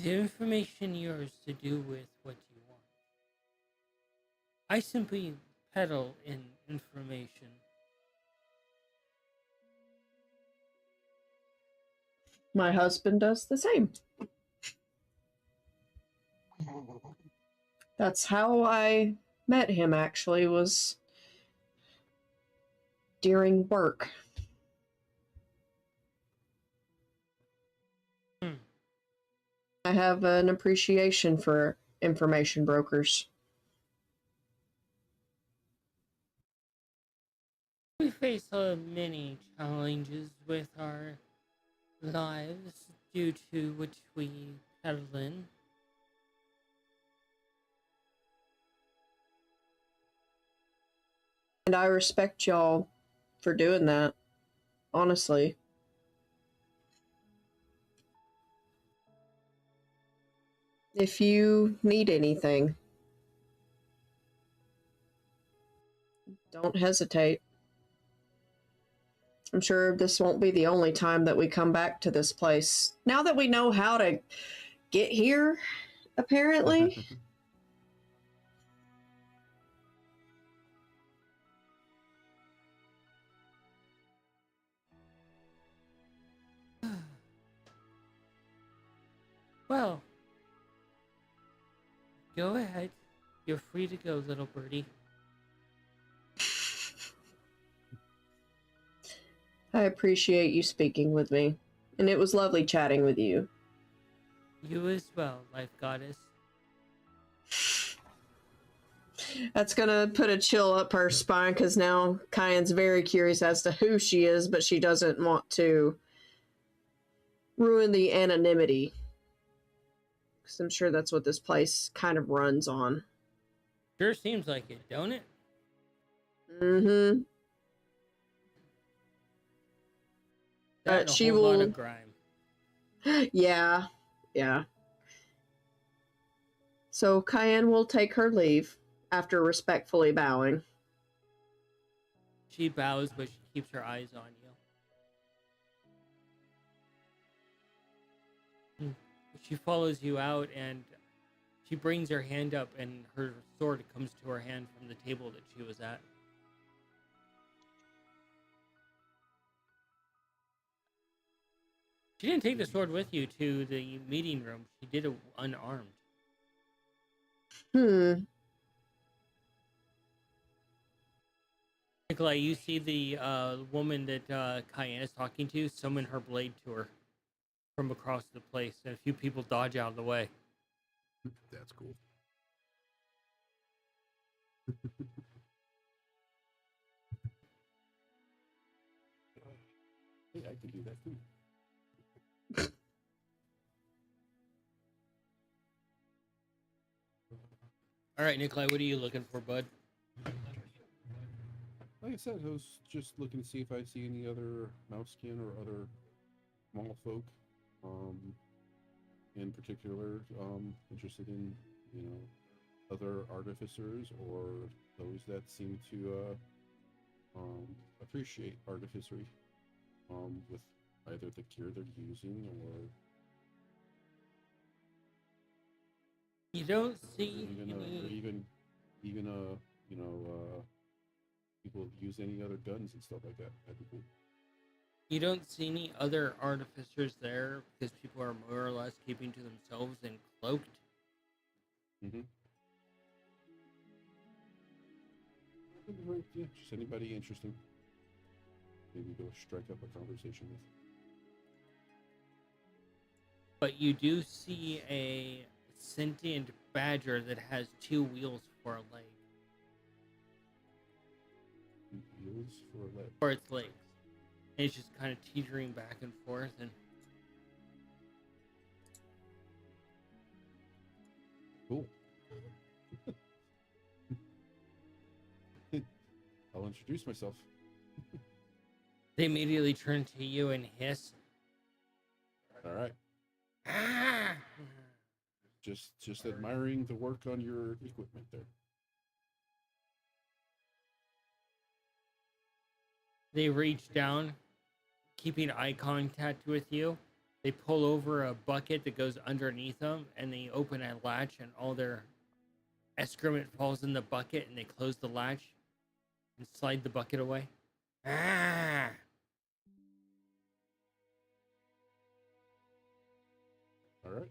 The information yours to do with what you want. I simply peddle in information. My husband does the same. That's how I met him, actually, was during work. I have an appreciation for information brokers. We face many challenges with our lives due to which we peddle in. And I respect y'all for doing that, honestly. If you need anything, don't hesitate. I'm sure this won't be the only time that we come back to this place. Now that we know how to get here, apparently. Well, go ahead. You're free to go, little birdie. I appreciate you speaking with me, and it was lovely chatting with you. You as well, life goddess. That's gonna put a chill up her spine, because now Kyan's very curious as to who she is, but she doesn't want to ruin the anonymity. Because I'm sure that's what this place kind of runs on. Sure seems like it, don't it? Mm-hmm. That and a She whole lot will. of grime. Yeah, yeah. So Cayenne will take her leave after respectfully bowing. She bows, but she keeps her eyes on you. She follows you out, and she brings her hand up, and her sword comes to her hand from the table that she was at. She didn't take the sword with you to the meeting room. She did it unarmed. Nikolai, you see the woman that Cayenne is talking to summon her blade to her from across the place, and a few people dodge out of the way. That's cool. Hey, I could do that too. All right, Nikolai, what are you looking for, bud? Like I said, I was just looking to see if I see any other mousekin or other small folk. In particular, interested in, other artificers or those that seem to appreciate artificery with either the gear they're using or You don't see even people use any other guns and stuff like that. That'd be cool. You don't see any other artificers there because people are more or less keeping to themselves and cloaked. Mm-hmm. Yeah, just anybody interesting. Maybe go strike up a conversation with. But you do see a sentient badger that has 2 wheels for a leg. Wheels for a leg. For its legs. And it's just kind of teetering back and forth. And introduce myself. They immediately turn to you and hiss. All right. Ah! Just admiring the work on your equipment there. They reach down, keeping eye contact with you. They pull over a bucket that goes underneath them, and they open a latch, and all their excrement falls in the bucket, and they close the latch and slide the bucket away. Ah! All right.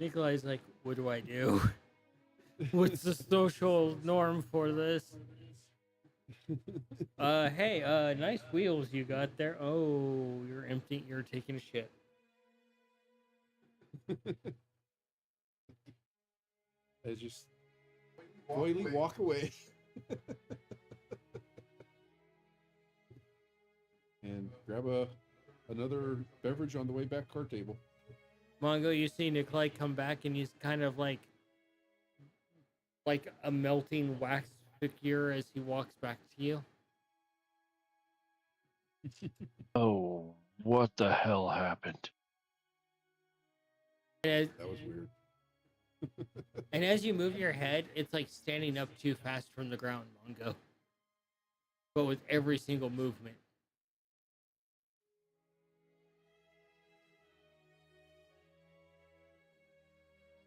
Nikolai's like, what do I do? What's the social norm for this? Hey, nice wheels you got there. Oh, you're empty. You're taking a shit. I just coyly walk away. And grab another beverage on the way back card table. Mongo, you see Nikolai come back, and he's kind of like a melting wax figure as he walks back to you. Oh, what the hell happened? And That was weird. and as you move your head, it's like standing up too fast from the ground, Mongo. But with every single movement.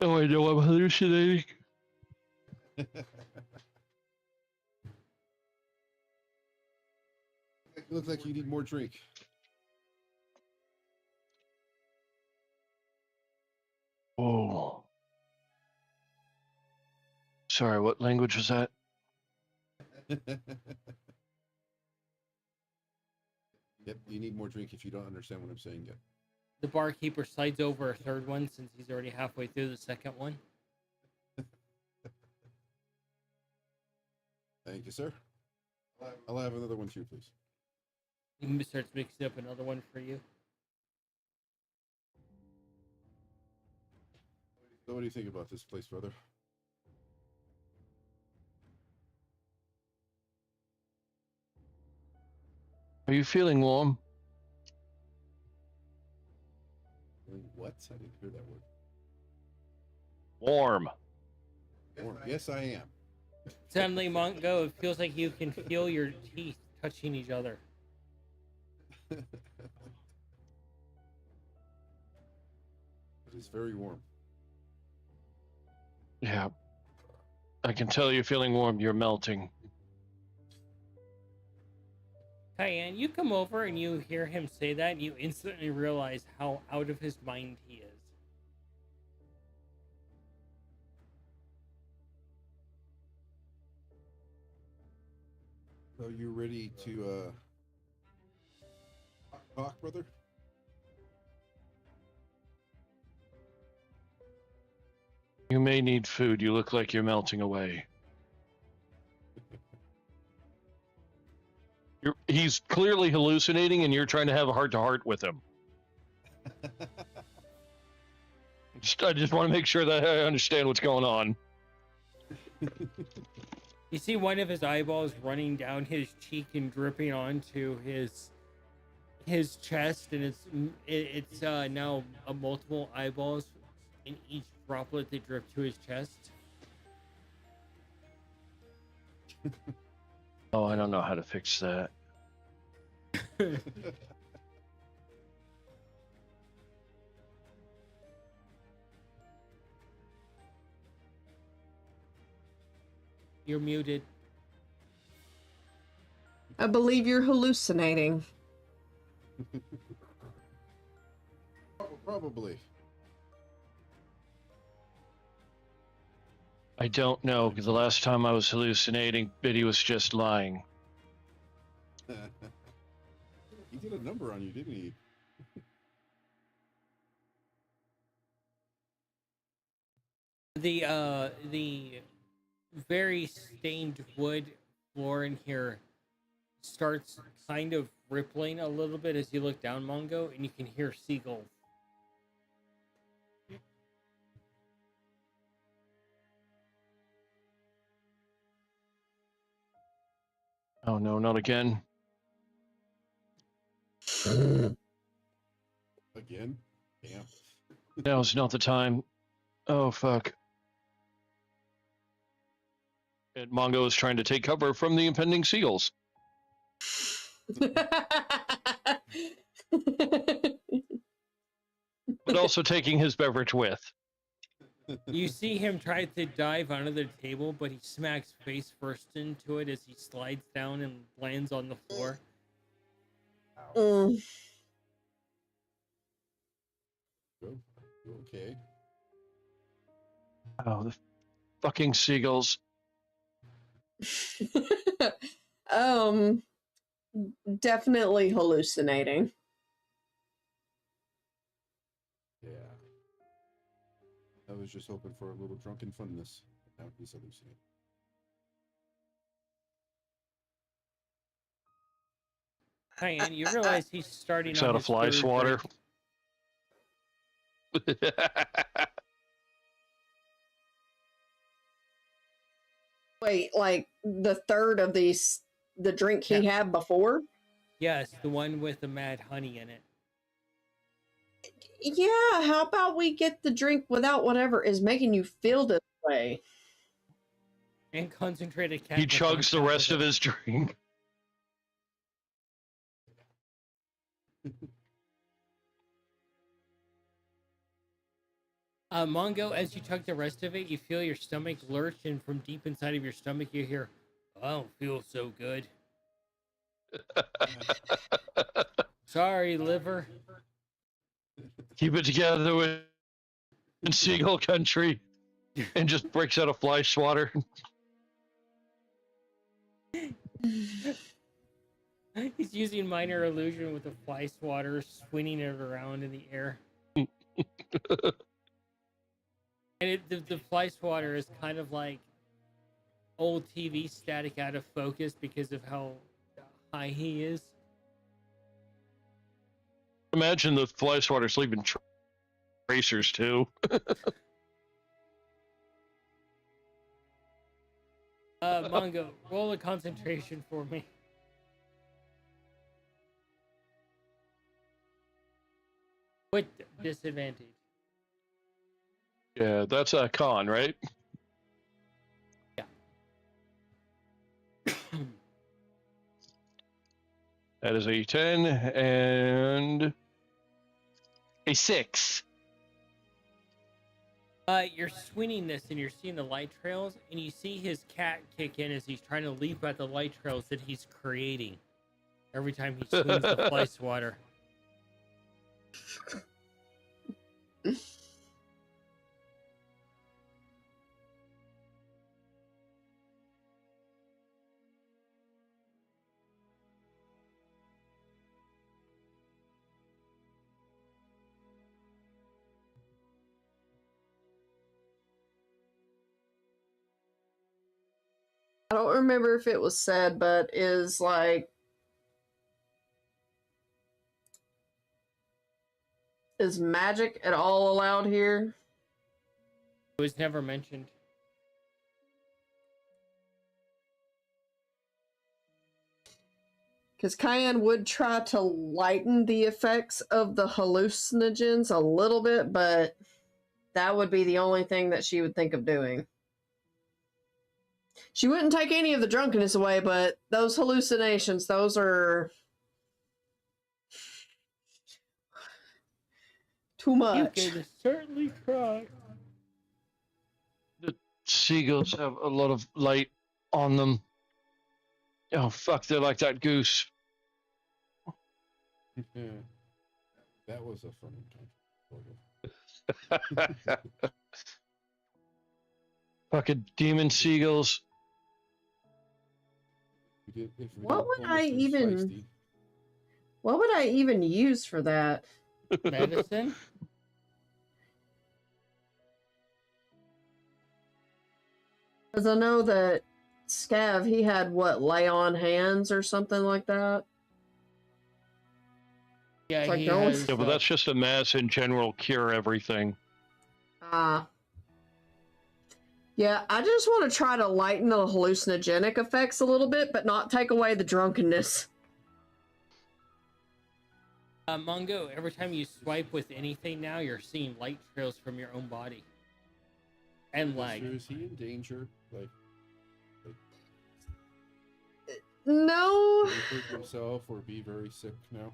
Oh, I know I'm hallucinating. You look like you need more drink. Oh. Sorry, what language was that? Yep, you need more drink if you don't understand what I'm saying yet. The barkeeper slides over a third one since he's already halfway through the second one. Thank you, sir. I'll have another one too, please. He starts mixing up another one for you. So what do you think about this place, brother? Are you feeling warm? What? I didn't hear that word. Warm. Warm. Yes, I am. Suddenly, Mongo, it feels like you can feel your teeth touching each other. It is very warm. Yeah. I can tell you're feeling warm. You're melting. Cayenne, you come over and you hear him say that, and you instantly realize how out of his mind he is. So you ready to talk, brother? You may need food. You look like you're melting away. He's clearly hallucinating, and you're trying to have a heart-to-heart with him. I just want to make sure that I understand what's going on. You see one of his eyeballs running down his cheek and dripping onto his chest, and it's now multiple eyeballs in each droplet that drip to his chest. Oh, I don't know how to fix that. You're muted. I believe you're hallucinating. Probably. I don't know, because the last time I was hallucinating, Biddy was just lying. He did a number on you, didn't he? The very stained wood floor in here starts kind of rippling a little bit as you look down, Mongo, and you can hear seagulls Oh no, not again. Again? Damn. Now's not the time. Oh fuck. And Mongo is trying to take cover from the impending seagulls. But also taking his beverage with. You see him try to dive under the table, but he smacks face first into it as he slides down and lands on the floor. Mm. Okay. Oh, the fucking seagulls. um, definitely hallucinating. Yeah. I was just hoping for a little drunken funness. Now he's hallucinating. Diane, you realize he's starting Takes on out a his fly third swatter. drink. Wait, like the third of these, the drink he Yeah. had before? Yes, the one with the mad honey in it. Yeah, how about we get the drink without whatever is making you feel this way? And concentrated He catnip on chugs the top rest of it. his drink. Mongo, as you chug the rest of it, you feel your stomach lurch, and from deep inside of your stomach, you hear, "I don't feel so good. Sorry, liver." Keep it together in seagull country. And just breaks out a fly swatter. He's using minor illusion with a fly swatter, swinging it around in the air. And the fly swatter is kind of like old TV static out of focus because of how high he is. Imagine the fly swatters leaving tracers too. Mongo, roll a concentration for me. With disadvantage. Yeah, that's a con, right? Yeah. That is a 10 and a 6. You're swinging this and you're seeing the light trails, and you see his cat kick in as he's trying to leap at the light trails that he's creating every time he swings the fly swatter. I don't remember if it was said, but is magic at all allowed here? It was never mentioned. Because Cayenne would try to lighten the effects of the hallucinogens a little bit, but that would be the only thing that she would think of doing. She wouldn't take any of the drunkenness away, but those hallucinations, those are too much. You can certainly try. The seagulls have a lot of light on them. Oh, fuck, they're like that goose. Yeah. That was a fun time. Fucking demon seagulls. What would I even use for that? Medicine? Because I know that Scav, he had what, lay on hands or something like that? Yeah, like he don't- has, Yeah, but that's just a mass in general cure everything. Yeah, Yeah, I just want to try to lighten the hallucinogenic effects a little bit, but not take away the drunkenness. Mongo, every time you swipe with anything now, you're seeing light trails from your own body. And lag. Is he in danger? Like No. did he hurt himself or be very sick now?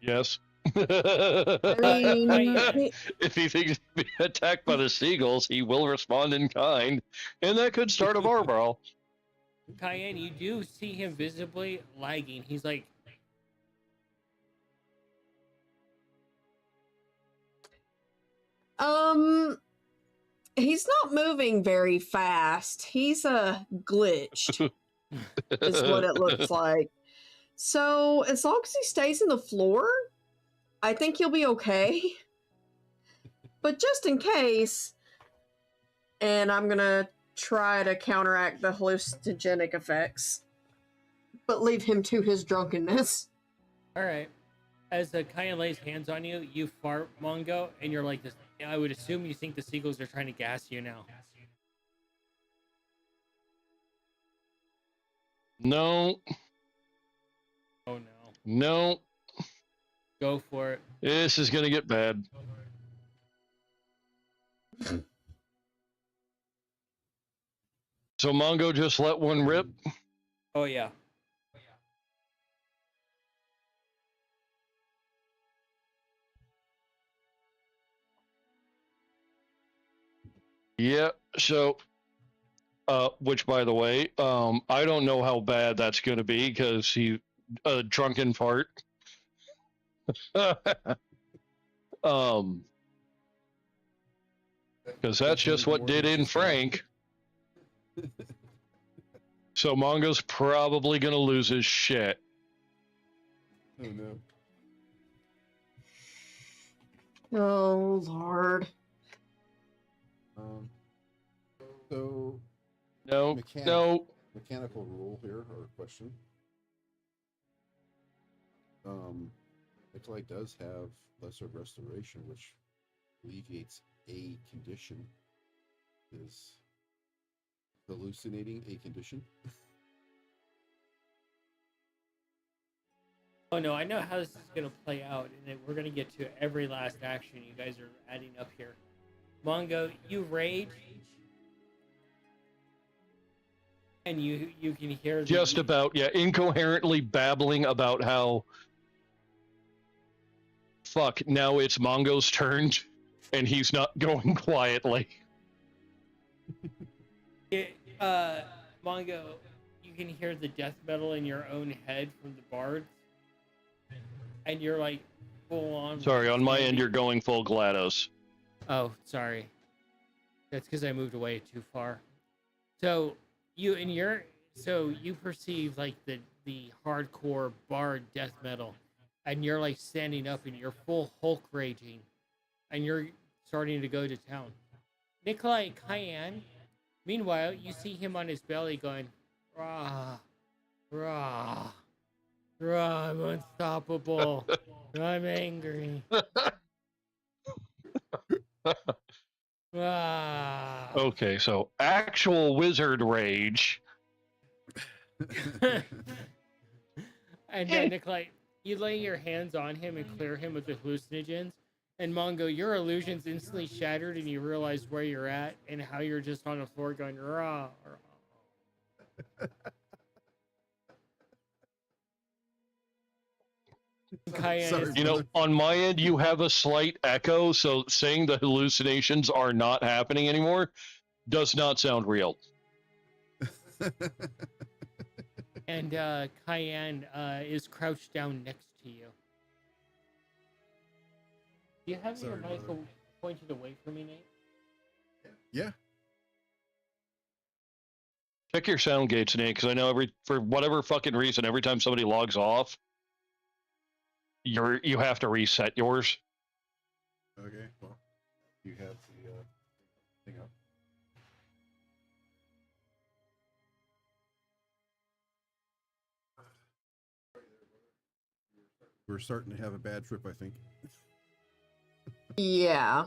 Yes. I mean, If he thinks he's being attacked by the seagulls, he will respond in kind, and that could start a barbell. Cayenne, you do see him visibly lagging. He's like, he's not moving very fast. He's glitched, is what it looks like. So as long as he stays in the floor, I think he'll be okay. But just in case, and I'm gonna try to counteract the hallucinogenic effects, but leave him to his drunkenness. all right. As Cayenne lays hands on you, you fart, Mongo, and you're like this. I would assume you think the seagulls are trying to gas you now. No, Oh no. no, Go for it. this is gonna get bad. So Mongo just let one rip. Oh yeah. Yeah. So, which by the way, I don't know how bad that's gonna be because he a drunken fart. Because that's just what did in Frank. So Mongo's probably gonna lose his shit. Oh no. Oh Lord. So No, Mechanic. no. mechanical rule here or question. Nikolai does have lesser restoration, which alleviates a condition. Is hallucinating a condition? Oh no, I know how this is gonna play out, and we're gonna get to every last action you guys are adding up here. Mongo, you rage, and you can hear the, Just about, yeah, incoherently babbling about how fuck, now it's Mongo's turn and he's not going quietly. Mongo, you can hear the death metal in your own head from the bards, and you're like full on. Sorry, on my end you're going full GLaDOS. Oh, sorry. That's because I moved away too far. So you perceive like the hardcore bard death metal, and you're like standing up and you're full Hulk raging, and you're starting to go to town. Nikolai Cayenne, meanwhile, you see him on his belly going, rah, rah, rah, I'm unstoppable. I'm angry. Rah. Okay, so actual wizard rage. And Nikolai, you lay your hands on him and clear him of the hallucinogens. And Mongo, your illusion's instantly shattered, and you realize where you're at and how you're just on the floor going rah. Rah. Sorry, You know, on my end, you have a slight echo, so saying the hallucinations are not happening anymore does not sound real. And Cayenne is crouched down next to you. Do you have your Sorry, mic brother. pointed away from me, Nate? Yeah. Check your sound gates, Nate, because I know for whatever fucking reason, every time somebody logs off, you have to reset yours. Okay. Well, you have the thing up. We're starting to have a bad trip, I think. Yeah.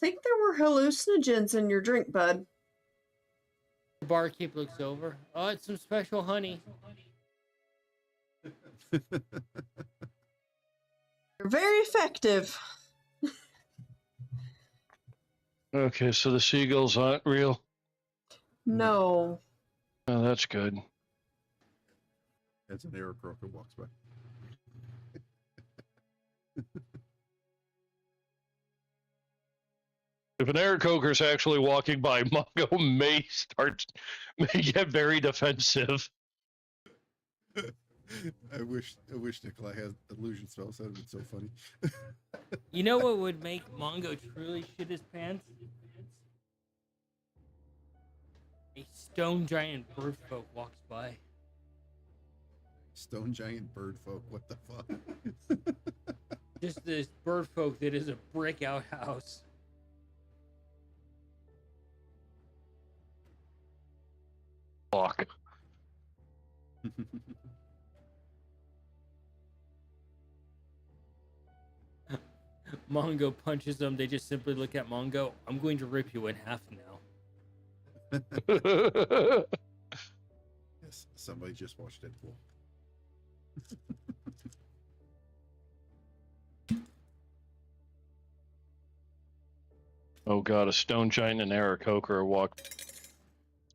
think there were hallucinogens in your drink, bud. The barkeep looks over. Oh, it's some special honey. They're very effective. Okay, so the seagulls aren't real. No. Oh, that's good. As an arrow croaker walks by. If an Aarakocra's actually walking by, Mongo may get very defensive. I wish Nikolai had illusion spells. That would have been so funny. You know what would make Mongo truly shit his pants? A stone giant bird folk walks by. Stone giant bird folk. What the fuck? Just this bird folk that is a brick outhouse. Fuck. Mongo punches them. They just simply look at Mongo. I'm going to rip you in half now. Yes, somebody just watched Deadpool. Oh god, a stone giant and Aarakocra walk,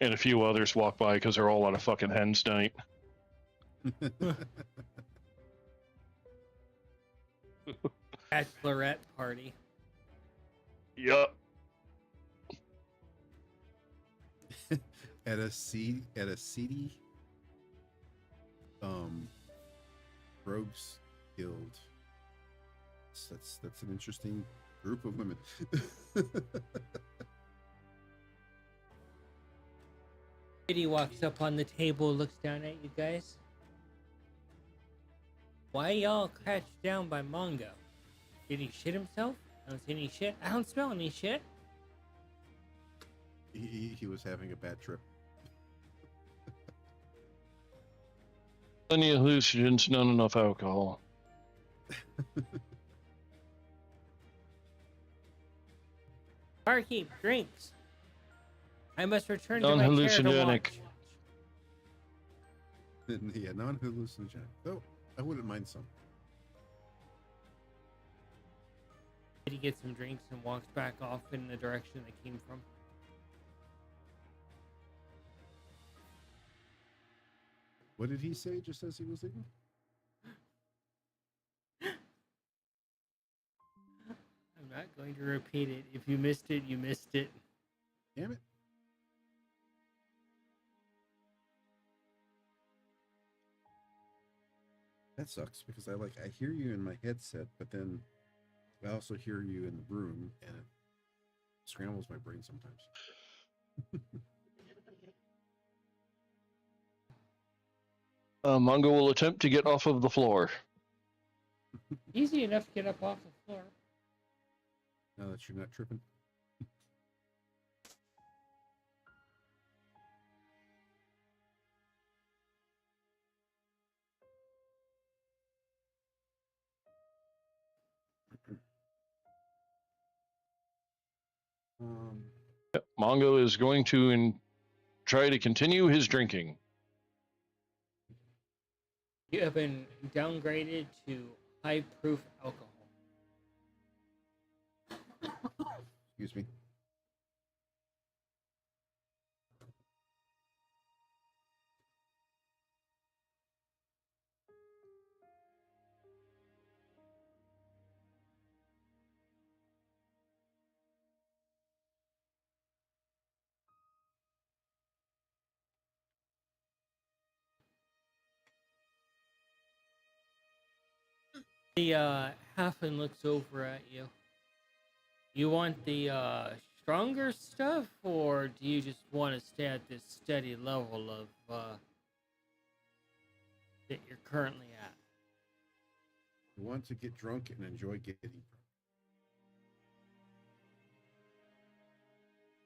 and a few others walk by because they're all on a fucking hen's night. Bachelorette party. Yup. At a seedy rogues guild. That's an interesting group of women. Kitty walks up on the table, looks down at you guys. Why y'all crouched down by Mongo? Did he shit himself? I don't see any shit. I don't smell any shit. He was having a bad trip. Plenty of hallucinogens, not enough alcohol. Barkeep, drinks. I must return to my chair to Non-hallucinogenic. watch. Yeah, non-hallucinogenic. Oh, I wouldn't mind some. He gets some drinks and walks back off in the direction they came from. What did he say just as he was leaving? I'm not going to repeat it. If you missed it, you missed it. Damn it. That sucks because I hear you in my headset, but then I also hear you in the room and it scrambles my brain sometimes. Mongo will attempt to get off of the floor. Easy enough to get up off the floor. Now that you're not tripping. Mongo is going to try to continue his drinking. You have been downgraded to high proof alcohol. Excuse me. The Halfling looks over at you. You want the stronger stuff, or do you just want to stay at this steady level of that you're currently at? You want to get drunk and enjoy getting drunk.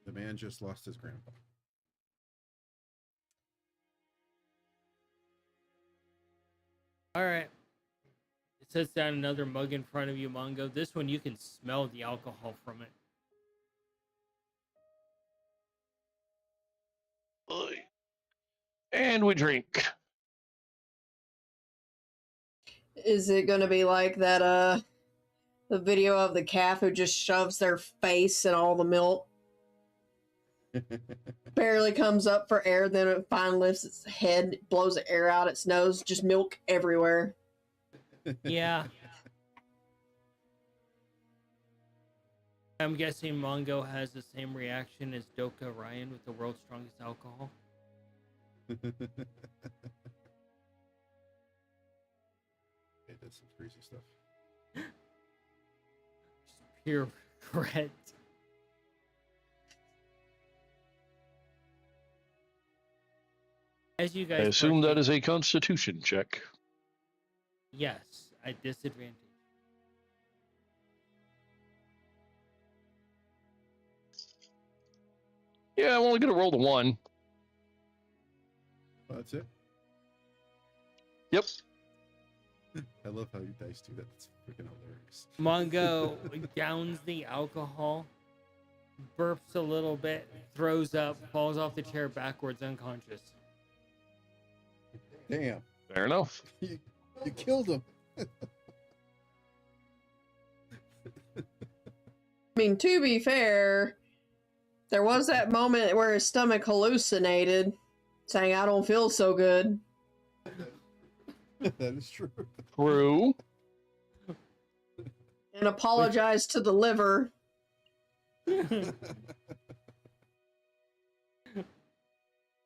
The man just lost his grandpa. All right. It sets down another mug in front of you, Mongo. This one you can smell the alcohol from it. And we drink. Is it going to be like that, the video of the calf who just shoves their face in all the milk? Barely comes up for air, then it finally lifts its head, blows the air out its nose, just milk everywhere. Yeah. I'm guessing Mongo has the same reaction as Doka Ryan with the world's strongest alcohol. It does some crazy stuff. Just pure regret. As you I guys assume that correctly- is a constitution check. Yes, at disadvantage. Yeah, I'm only going to roll the 1. Oh, that's it. Yep. I love how you dice do that. That's freaking hilarious. Mongo downs the alcohol, burps a little bit, throws up, falls off the chair backwards, unconscious. Damn. Fair enough. You killed him. I mean, to be fair, there was that moment where his stomach hallucinated, saying, "I don't feel so good." That is true. True. And apologized to the liver.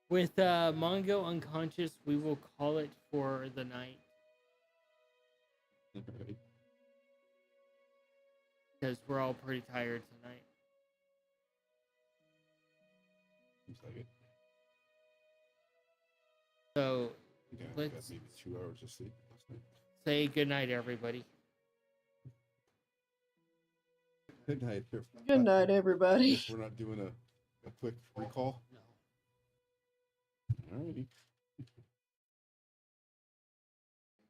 With Mongo unconscious, we will call it for the night. Right. Because we're all pretty tired tonight. Seems like it. So, Yeah, I got let's maybe 2 hours of sleep last night. say goodnight, everybody. Good night. Good night, everybody. Guess we're not doing a quick recall. No. Alrighty.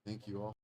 Thank you all.